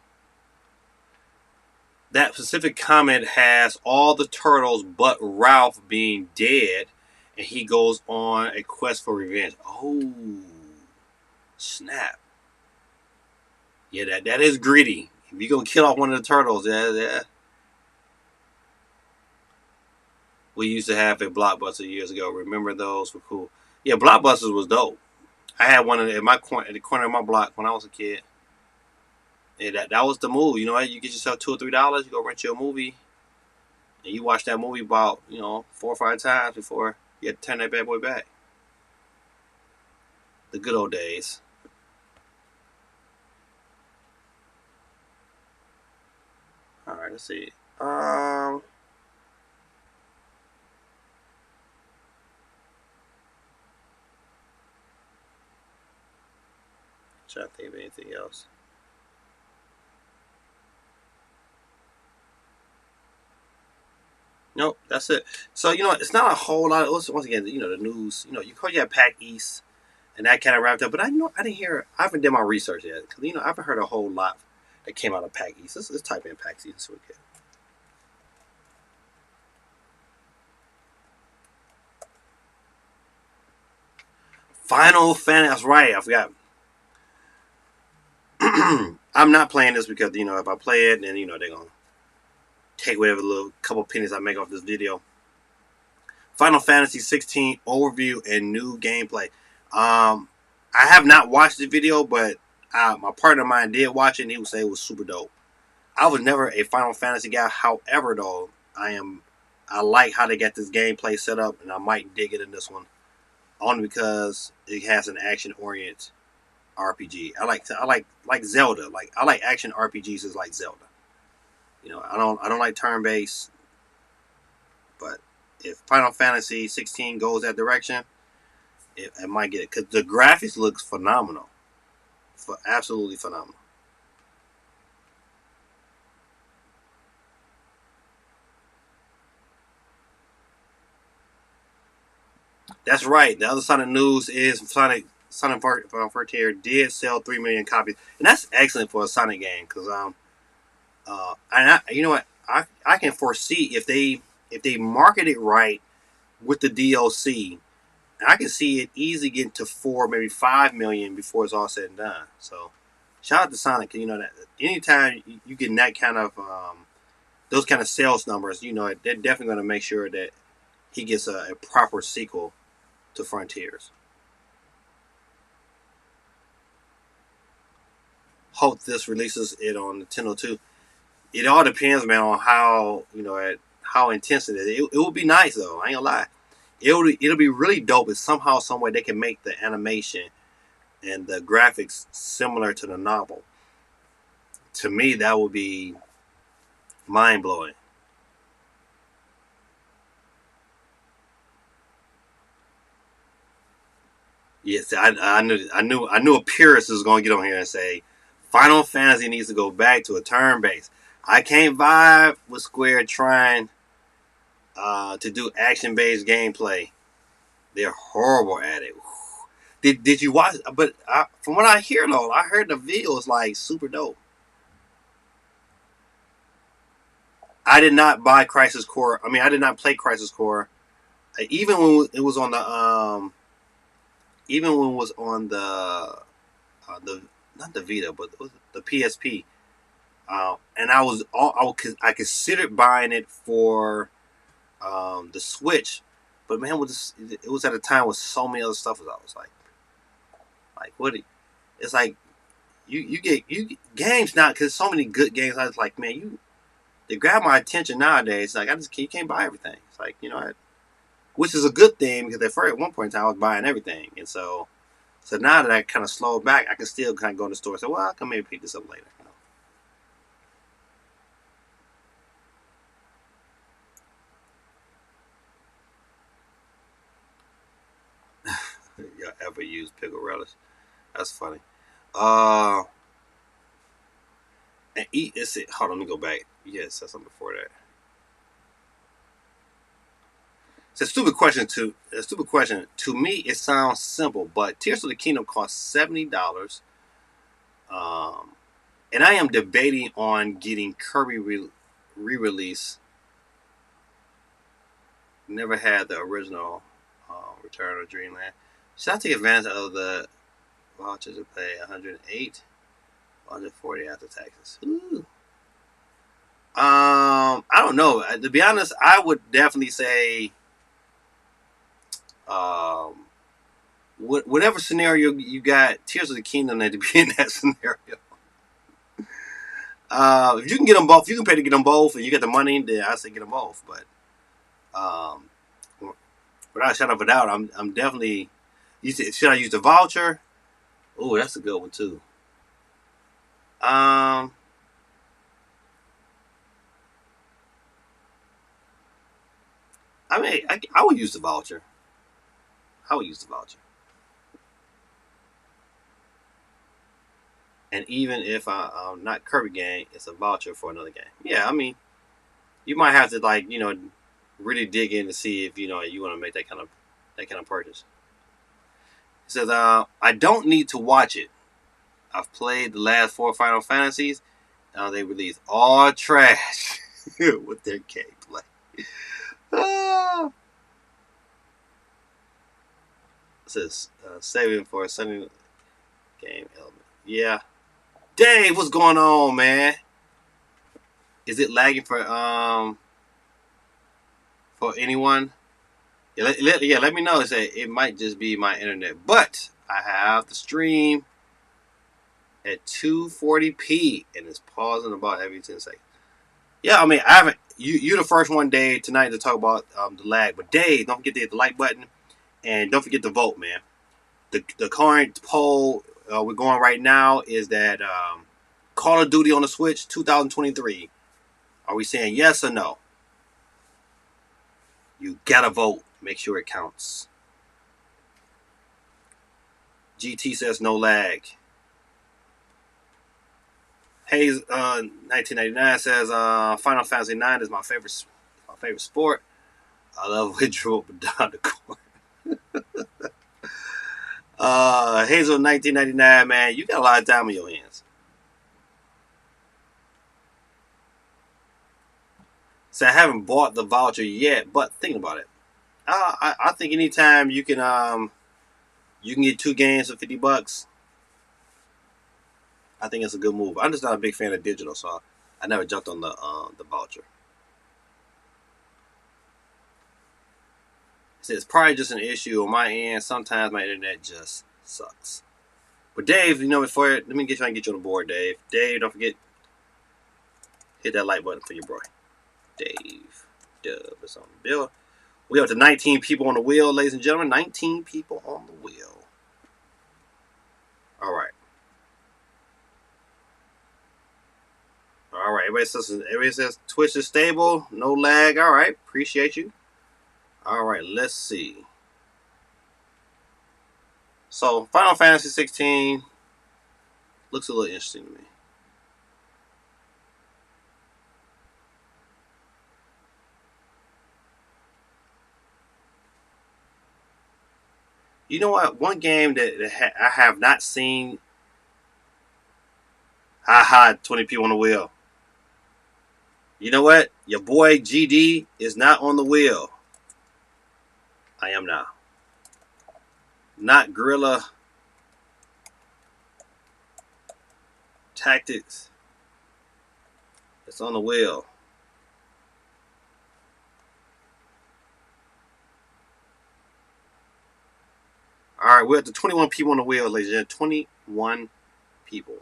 That specific comment has all the turtles but Ralph being dead, and he goes on a quest for revenge. Oh, snap! Yeah, that is greedy. If you're gonna kill off one of the turtles, yeah. We used to have a Blockbuster years ago. Remember those were cool. Yeah, Blockbusters was dope. I had one in my corner, at the corner of my block when I was a kid. Yeah, that was the move. You know what? You get yourself $2 or $3. You go rent you a movie, and you watch that movie about 4 or 5 times before you had to turn that bad boy back. The good old days. All right, let's see. Trying to think of anything else. Nope, that's it. So it's not a whole lot. Once again, the news. You have Pack East, and that kind of wrapped up. But I didn't hear. I haven't done my research yet because I haven't heard a whole lot that came out of Pack East. Let's type in Pack East so we get. Final Fantasy. That's right. I forgot. I'm not playing this because if I play it, then they're gonna take whatever little couple pennies I make off this video. Final Fantasy 16 overview and new gameplay. I have not watched the video, but my partner of mine did watch it, and he would say it was super dope. I was never a Final Fantasy guy. However, though, I like how they got this gameplay set up, and I might dig it in this one only because it has an action-oriented RPG. I like Zelda. Like I like action RPGs is like Zelda. I don't like turn-based, but if Final Fantasy 16 goes that direction, it might get it because the graphics looks phenomenal, absolutely phenomenal. That's right. The other side of the news is Sonic Frontier did sell 3 million copies, and that's excellent for a Sonic game because and you know what, I can foresee if they market it right with the DLC, I can see it easily getting to 4, maybe 5 million before it's all said and done. So shout out to Sonic. That anytime you get that kind of those kind of sales numbers, they're definitely going to make sure that he gets a proper sequel to Frontiers. Hope this releases it on Nintendo too. It all depends, man, on how intense it is. It would be nice though. I ain't gonna lie. It'll be really dope if somehow, some way they can make the animation and the graphics similar to the novel. To me, that would be mind blowing. Yes, I knew a purist was going to get on here and say Final Fantasy needs to go back to a turn base. I can't vibe with Square trying to do action based gameplay. They're horrible at it. Did you watch? But from what I hear though, I heard the video is like super dope. I did not buy Crisis Core. I mean, I did not play Crisis Core. Even when it was on the not the Vita, but it was the PSP. And I considered buying it for the Switch, but man, it was at a time with so many other stuff. I was like what? It's like you get games now because so many good games. I was like, man, they grab my attention nowadays. Like you can't buy everything. It's like which is a good thing because at one point in time I was buying everything, and so now that I kind of slowed back, I can still kind of go in the store and say, well, I can maybe pick this up later. Y'all ever use pickle relish? That's funny. Uh, and eat. It's it. Hold on, let me go back. Yes, that's something before that. It's a stupid question. To me, it sounds simple, but Tears of the Kingdom costs $70. Um, and I am debating on getting Kirby re-release. Never had the original Return of Dreamland. Should I take advantage of the voucher to pay 108, 140 after taxes? Ooh. I don't know. To be honest, I would definitely say, um, whatever scenario you got, Tears of the Kingdom need to be in that scenario. If you can get them both, if you can pay to get them both, and you get the money, then I say get them both. But um, without a shadow of a doubt, I'm definitely. Should I use the voucher? Oh, that's a good one too. Um, I mean, I would use the voucher. I would use the voucher. And even if I'm not Kirby game, it's a voucher for another game. Yeah, I mean, you might have to really dig in to see if you want to make that kind of purchase. He says, I don't need to watch it. I've played the last four Final Fantasies, Now they release all trash with their gameplay. Ah. It says saving for a Sunday game element. Yeah. Dave, what's going on, man? Is it lagging for anyone? Yeah, let me know. It might just be my internet, but I have the stream at 240p and it's pausing about every 10 seconds. Yeah, I mean, I haven't. You're the first one, Dave, tonight to talk about the lag. But Dave, don't forget to hit the like button and don't forget to vote, man. The current poll we're going right now is that Call of Duty on the Switch 2023. Are we saying yes or no? You gotta vote. Make sure it counts. GT says no lag. Hayes 1999 says Final Fantasy 9 is my favorite sport. I love when drew up and down the court. Hazel 1999, man, you got a lot of time on your hands. So I haven't bought the voucher yet, but think about it. I think anytime you can get 2 games for $50. I think it's a good move. I'm just not a big fan of digital, so I never jumped on the voucher. It's probably just an issue on my end. Sometimes my internet just sucks. But Dave, let me try and get you on the board, Dave. Dave, don't forget, hit that like button for your boy. Dave Dub is on the bill. We up to 19 people on the wheel, ladies and gentlemen. 19 people on the wheel. All right. Everybody says Twitch is stable, no lag. All right, appreciate you. All right, let's see. So Final Fantasy 16 looks a little interesting to me. You know what? One game that I have not seen. 20 people on the wheel. You know what? Your boy GD is not on the wheel. I am now. Not Guerrilla Tactics. It's on the wheel. All right, we're at the 21 people on the wheel, ladies and gentlemen. 21 people.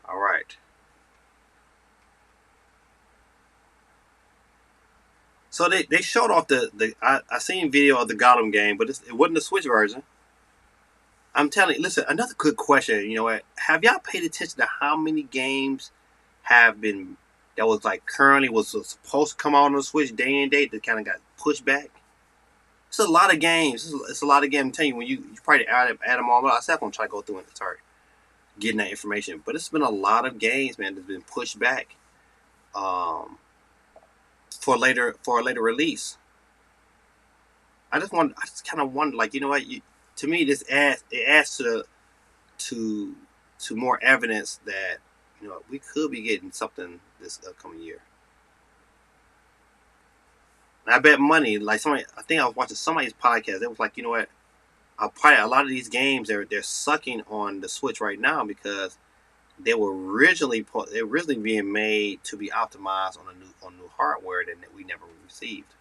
All right. So they showed off I seen video of the Gotham game, but it wasn't the Switch version. I'm telling you, listen, another good question. You know what? Have y'all paid attention to how many games have been that was like currently was supposed to come out on the Switch day and date that kind of got pushed back? It's a lot of games. It's a lot of games. I'm telling you, when you probably add them all up, I said I'm gonna try to go through and start getting that information. But it's been a lot of games, man, that's been pushed back for a later release. I just kind of wonder, like, you know what? To me, it adds to more evidence that we could be getting something this upcoming year. And I bet money, like I think I was watching somebody's podcast. It was like, you know what? A lot of these games they're sucking on the Switch right now because they were originally being made to be optimized on new hardware that we never received.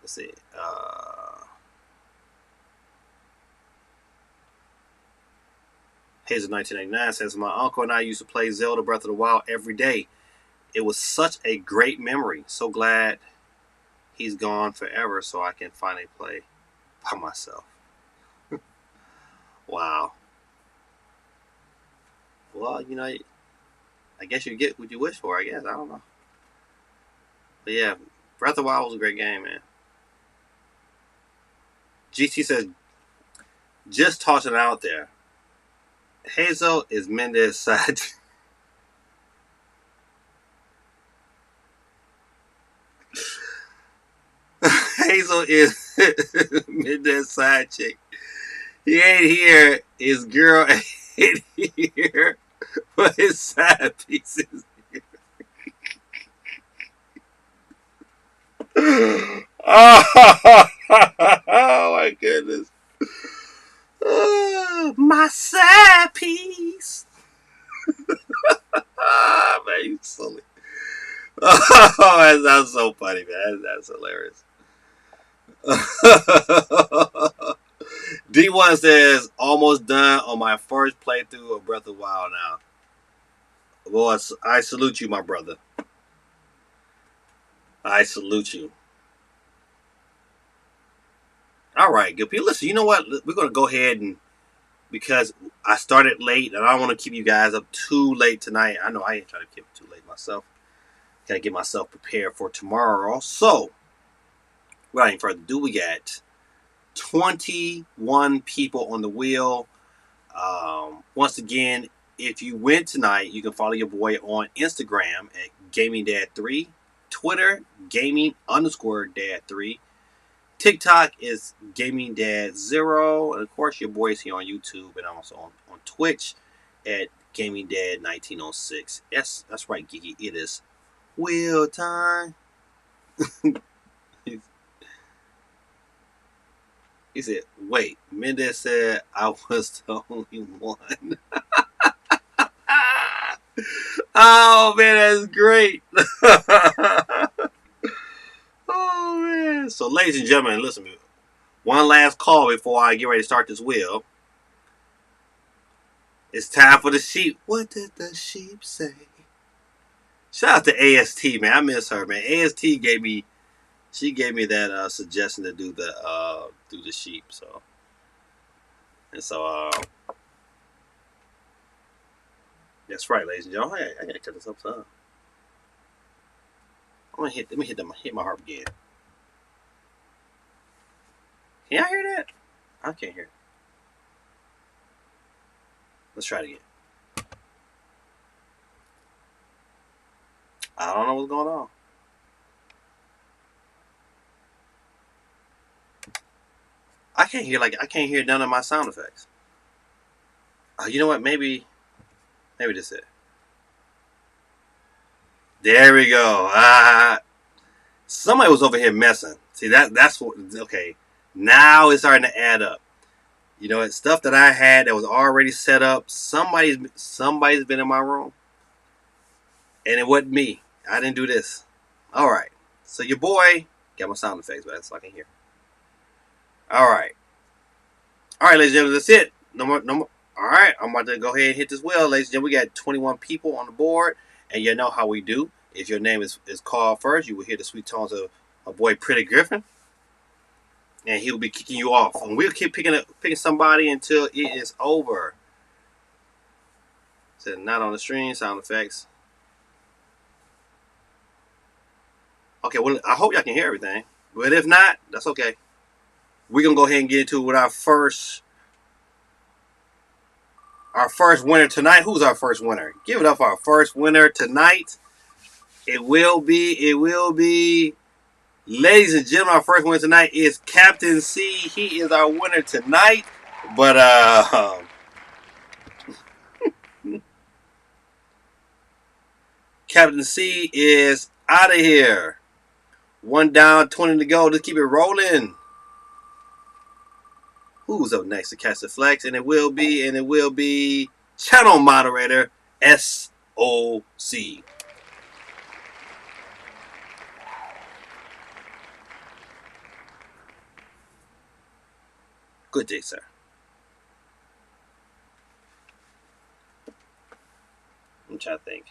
Let's see. Hazel 1999 says, my uncle and I used to play Zelda Breath of the Wild every day. It was such a great memory. So glad he's gone forever so I can finally play by myself. Wow. Well, I guess you get what you wish for, I guess. I don't know. But yeah, Breath of the Wild was a great game, man. GT says, just tossing it out there. Hazel is Mendez's side. Hazel is midday side chick. He ain't here. His girl ain't here. But his side pieces. Oh, my goodness. My side piece. Man, you silly. Oh, that's so funny, man. That's hilarious. D1 says, almost done on my first playthrough of Breath of the Wild now. Well, I salute you, my brother. I salute you. All right, good people. Listen, you know what? We're going to go ahead and, because I started late and I don't want to keep you guys up too late tonight. I know I ain't trying to keep it too late myself. Got to get myself prepared for tomorrow. So, without any further ado, we got 21 people on the wheel. Once again, if you win tonight, you can follow your boy on Instagram at GamingDad3, Twitter, Gaming_Dad3, TikTok is GamingDad0, and of course your boy's here on YouTube and also on Twitch at GamingDad1906. Yes, that's right, Geeky. It is wheel time. He said, wait, Mendez said I was the only one. Oh, man, that's great. Oh, man. So, ladies and gentlemen, listen to me. One last call before I get ready to start this wheel. It's time for the sheep. What did the sheep say? Shout out to AST, man. I miss her, man. AST gave me that suggestion to do the sheep. So, and so that's right, ladies and gentlemen. Hey, I gotta cut this up, son. Let me hit my harp again. Can y'all hear that? I can't hear it. Let's try it again. I don't know what's going on. I can't hear none of my sound effects. You know what? Maybe this is it. There we go. Somebody was over here messing. See that's what. Okay, now it's starting to add up. You know, it's stuff that I had that was already set up. Somebody's been in my room, and it wasn't me. I didn't do this. All right. So your boy got my sound effects, but that's so I can hear. All right, ladies and gentlemen, that's it. No more. All right, I'm about to go ahead and hit this wheel, ladies and gentlemen. We got 21 people on the board, and you know how we do. If your name is called first, you will hear the sweet tones of my boy Pretty Griffin, and he'll be kicking you off. And we'll keep picking somebody until it is over. So not on the stream, sound effects. Okay, well, I hope y'all can hear everything. But if not, that's okay. We're going to go ahead and get into it with our first winner tonight. Who's our first winner? Give it up for our first winner tonight. It will be, ladies and gentlemen, our first winner tonight is Captain C. He is our winner tonight. But, Captain C is out of here. 1 down, 20 to go. Let's keep it rolling. Who's up next to catch the flex? And it will be channel moderator SOC. Good day, sir. I'm trying to think.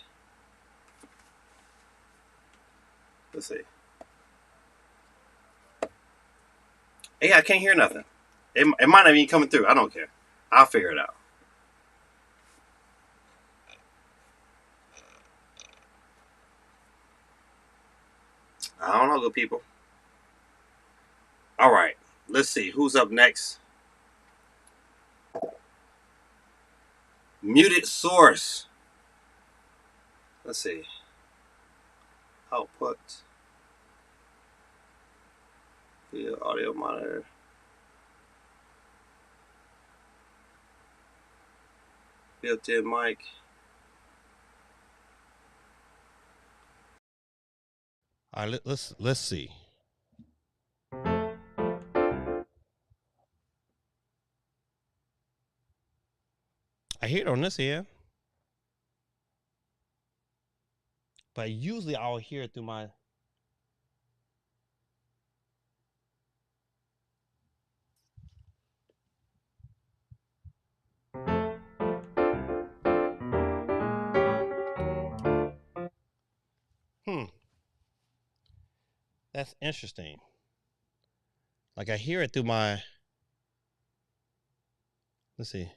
Let's see. Hey, I can't hear nothing. It might not even coming through. I don't care. I'll figure it out. I don't know, good people. All right. Let's see. Who's up next? Muted source. Let's see. Output. Yeah, audio monitor. Built-in mic. All right, let's see. I hear it on this end, but usually I'll hear it through my. That's interesting. Like I hear it through my. Let's see.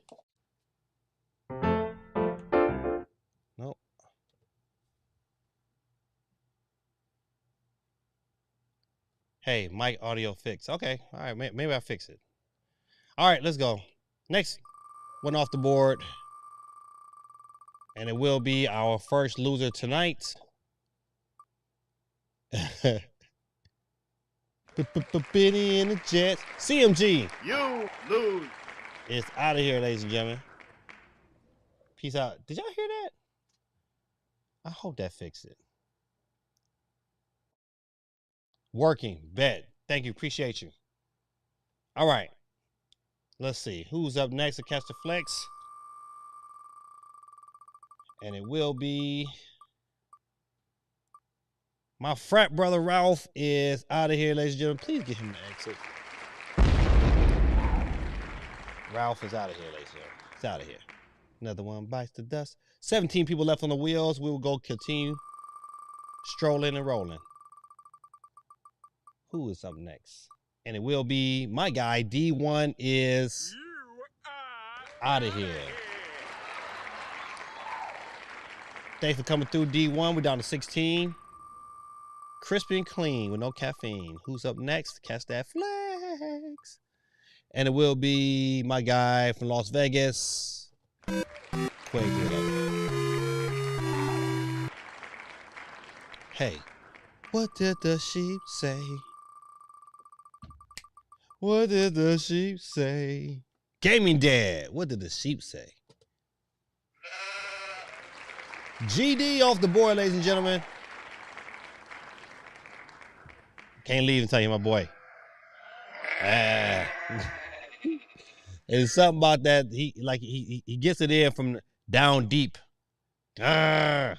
Nope. Hey, mic audio fix. Okay. All right. Maybe I fix it. All right. Let's go. Next one off the board. And it will be our first loser tonight. Benny and the Jets. CMG. You lose. It's out of here, ladies and gentlemen. Peace out. Did y'all hear that? I hope that fixed it. Working. Bet. Thank you. Appreciate you. All right. Let's see. Who's up next to catch the flex? And it will be my frat brother Ralph is out of here, ladies and gentlemen. Please get him the exit. Ralph is out of here, ladies and gentlemen. He's out of here. Another one bites the dust. 17 people left on the wheels. We will go continue strolling and rolling. Who is up next? And it will be my guy. D1 is out of here. Thanks for coming through, D1. We're down to 16. Crispy and clean with no caffeine. Who's up next? Catch that flex. And it will be my guy from Las Vegas. Hey, what did the sheep say? What did the sheep say? Gaming Dad, what did the sheep say? GD off the board, ladies and gentlemen. Can't leave until you, my boy. There's something about that. He gets it in from down deep. Right.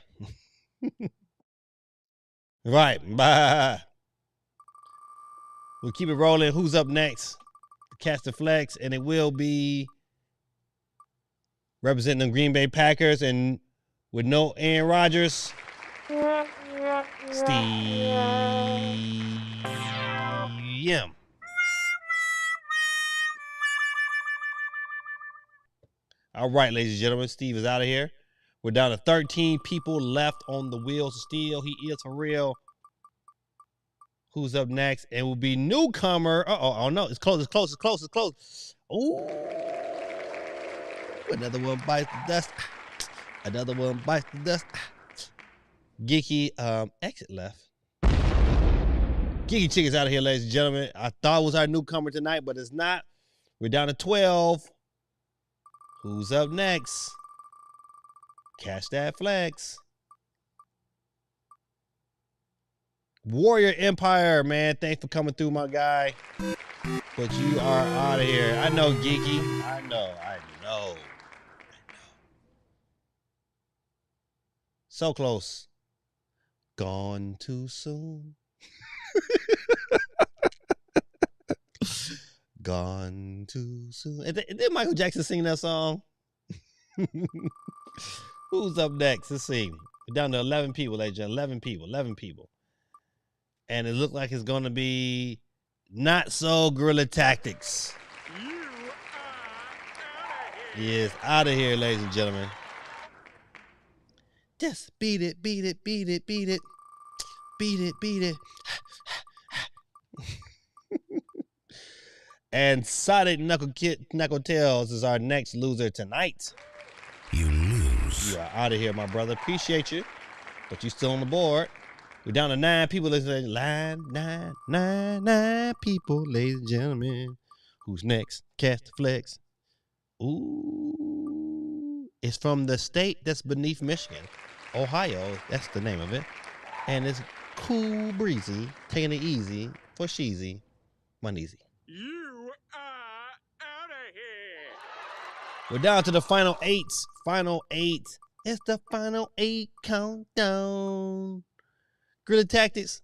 Bye. We'll keep it rolling. Who's up next? Catch the flex, and it will be representing the Green Bay Packers, and with no Aaron Rodgers, Steve. All right, ladies and gentlemen, Steve is out of here. We're down to 13 people left on the wheels of steel. He is for real. Who's up next? It will be newcomer. Oh no, it's close. Ooh. Another one bites the dust. Another one bites the dust. Geeky exit left. Geeky Chicken's out of here, ladies and gentlemen. I thought it was our newcomer tonight, but it's not. We're down to 12. Who's up next? Catch that flex. Warrior Empire, man. Thanks for coming through, my guy. But you are out of here. I know, Geeky. I know. So close. Gone too soon. Gone too soon. Did Michael Jackson sing that song? Who's up next? Let's see. We're down to 11 people, ladies and gentlemen. 11 people. And it looked like it's going to be Not So Guerrilla Tactics. He is out of here, ladies and gentlemen. Just beat it. And Sonic Knuckletails is our next loser tonight. You lose. You are out of here, my brother. Appreciate you. But you still on the board. We're down to 9 people, ladies and gentlemen. Nine people, ladies and gentlemen. Who's next? Cast the flex. Ooh. It's from the state that's beneath Michigan. Ohio, that's the name of it. And it's cool breezy, taking it easy for Sheezy, Moneezy. You are out of here. We're down to the final 8. Final 8. It's the final 8 countdown. Guerrilla Tactics.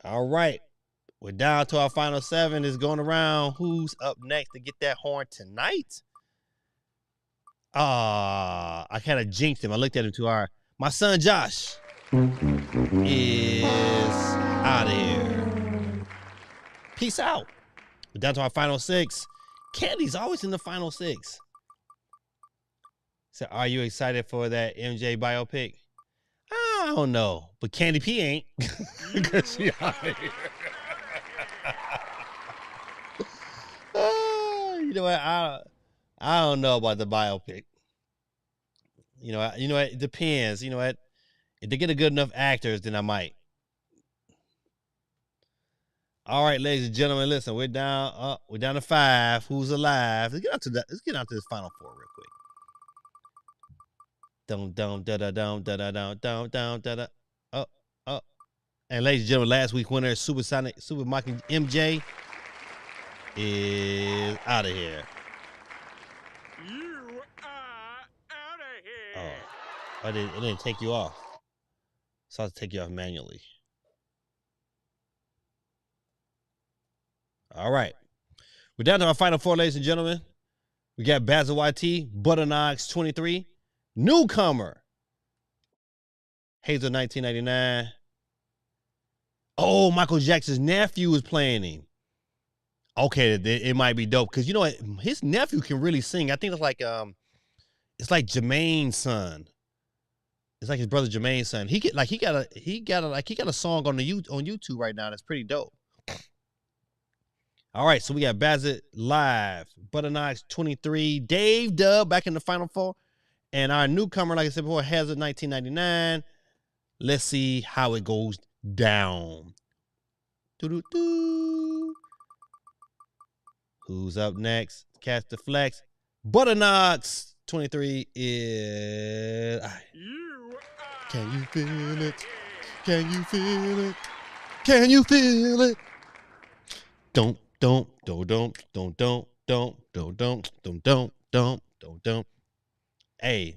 All right. We're down to our final 7. It's going around. Who's up next to get that horn tonight? I kind of jinxed him. I looked at him too hard. My son Josh is out of here. Peace out. We're down to our final 6. Candy's always in the final 6. So, are you excited for that MJ biopic? I don't know, but Candy P ain't. Because she out of here. You know what? I don't know about the biopic. You know what? It depends. You know what? If they get a good enough actors, then I might. All right, ladies and gentlemen, listen. We're down to 5. Who's alive? Let's get out to this final 4 real quick. Dum da da dum da da dum da da. Oh. And ladies and gentlemen, last week's winner, Super Mike MJ, is out of here. You are out of here. Oh, it didn't take you off. So I have to take you off manually. All right. We're down to our final 4, ladies and gentlemen. We got Basil YT, Butternox 23, Newcomer, Hazel 1999. Oh, Michael Jackson's nephew is playing him. Okay, it might be dope because you know what, his nephew can really sing. I think it's like Jermaine's son. It's like his brother Jermaine's son. He got a song on YouTube right now that's pretty dope. All right, so we got Bassett live, Butternox 23, Dave Dub back in the final 4, and our newcomer, like I said before, Hazard 1999. Let's see how it goes down. Doo-doo-doo. Who's up next? Catch the flex. Butternox 23 is. Can you feel it? Can you feel it? Can you feel it? Don't. Hey,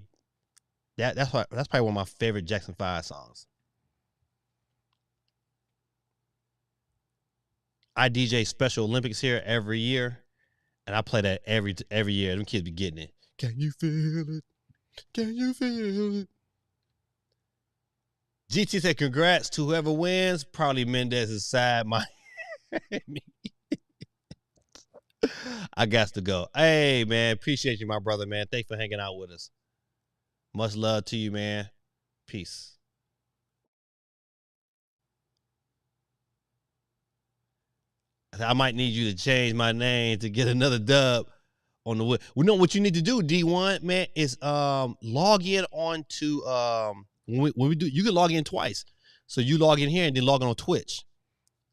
that's probably one of my favorite Jackson 5 songs. I DJ Special Olympics here every year, and I play that every year. Them kids be getting it. Can you feel it? Can you feel it? GT said, congrats to whoever wins. Probably Mendez's side. I got to go. Hey, man, appreciate you, my brother, man. Thanks for hanging out with us. Much love to you, man. Peace. I might need you to change my name to get another dub on the wood. We know what you need to do, D1, man, is log in on to when we do, you can log in twice. So you log in here and then log in on Twitch.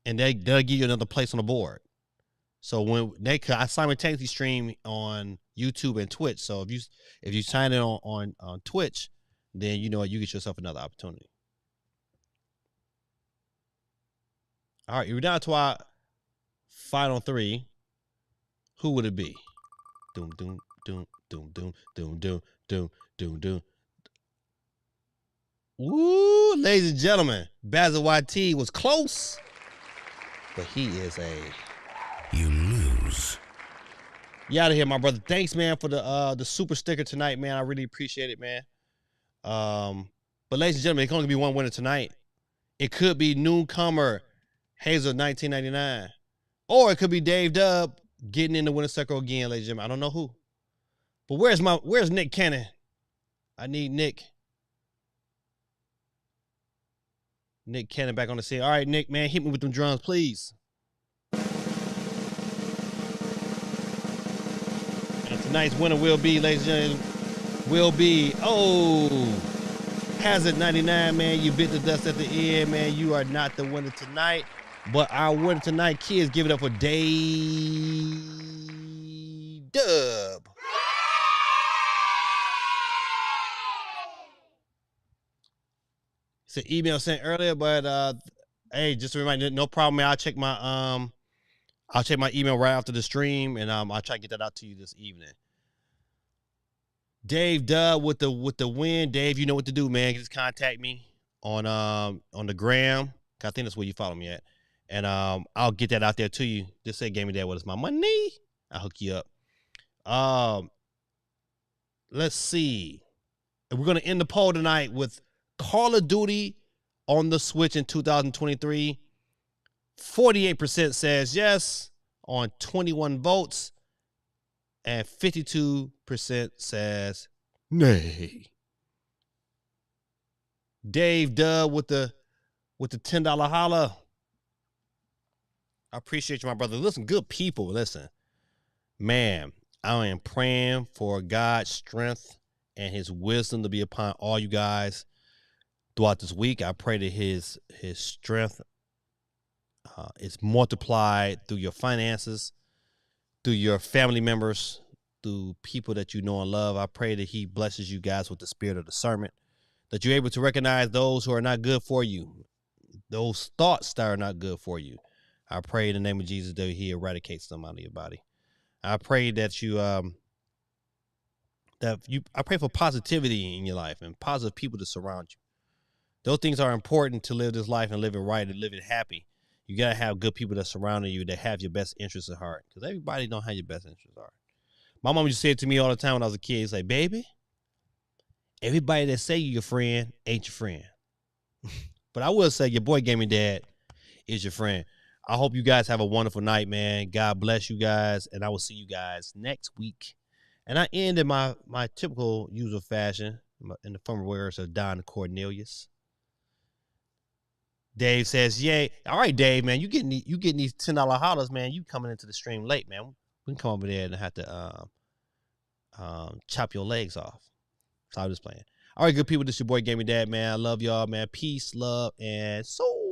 And they'll give you another place on the board. So when I simultaneously stream on YouTube and Twitch. So if you sign in on Twitch, then you know what, you get yourself another opportunity. All right, we're down to our final 3. Who would it be? Doom doom doom doom doom doom doom doom doom doom. Woo, ladies and gentlemen, Basil YT was close, but he is You lose. You out of here, my brother. Thanks, man, for the super sticker tonight, man. I really appreciate it, man. But ladies and gentlemen, it can only be one winner tonight. It could be newcomer Hazel 1999, or it could be Dave Dub getting in the winner circle again, ladies and gentlemen. I don't know who, but where's Nick Cannon? I need Nick Cannon back on the scene. All right, Nick, man, hit me with them drums, please. tonight's winner will be, ladies and gentlemen, will be, Hazard 99, man. You bit the dust at the end, man. You are not the winner tonight. But our winner tonight, kids, give it up for Dave Dub. It's an email sent earlier, but hey, just a reminder, no problem, man. I'll check my email right after the stream, and I'll try to get that out to you this evening. Dave Dub with the win. Dave, you know what to do, man. Just contact me on the gram. I think that's where you follow me at. And I'll get that out there to you. Just say Gaming Dad, what is my money? I'll hook you up. Let's see. And we're gonna end the poll tonight with Call of Duty on the Switch in 2023. 48% says yes on 21 votes. And 52% says nay. Dave Dub with the $10 holla. I appreciate you, my brother. Listen, good people. Listen, man, I am praying for God's strength and his wisdom to be upon all you guys throughout this week. I pray that his strength is multiplied through your finances, through your family members, through people that you know and love. I pray that he blesses you guys with the spirit of discernment, that you're able to recognize those who are not good for you, those thoughts that are not good for you. I pray in the name of Jesus that he eradicates them out of your body. I pray that I pray for positivity in your life and positive people to surround you. Those things are important to live this life and live it right and live it happy. You got to have good people that surround you that have your best interests at heart, because everybody don't have your best interests at heart. My mom used to say it to me all the time when I was a kid. It's like, baby, everybody that say you your friend ain't your friend. But I will say your boy Gaming Dad is your friend. I hope you guys have a wonderful night, man. God bless you guys, and I will see you guys next week. And I end in my typical usual fashion, in the former words of Don Cornelius. Dave says, yay. All right, Dave, man, you getting these $10 hollers, man. You coming into the stream late, man. We can come over there and have to chop your legs off. So I'm just playing. All right, good people, this is your boy Gaming Dad, man. I love y'all, man. Peace, love, and soul.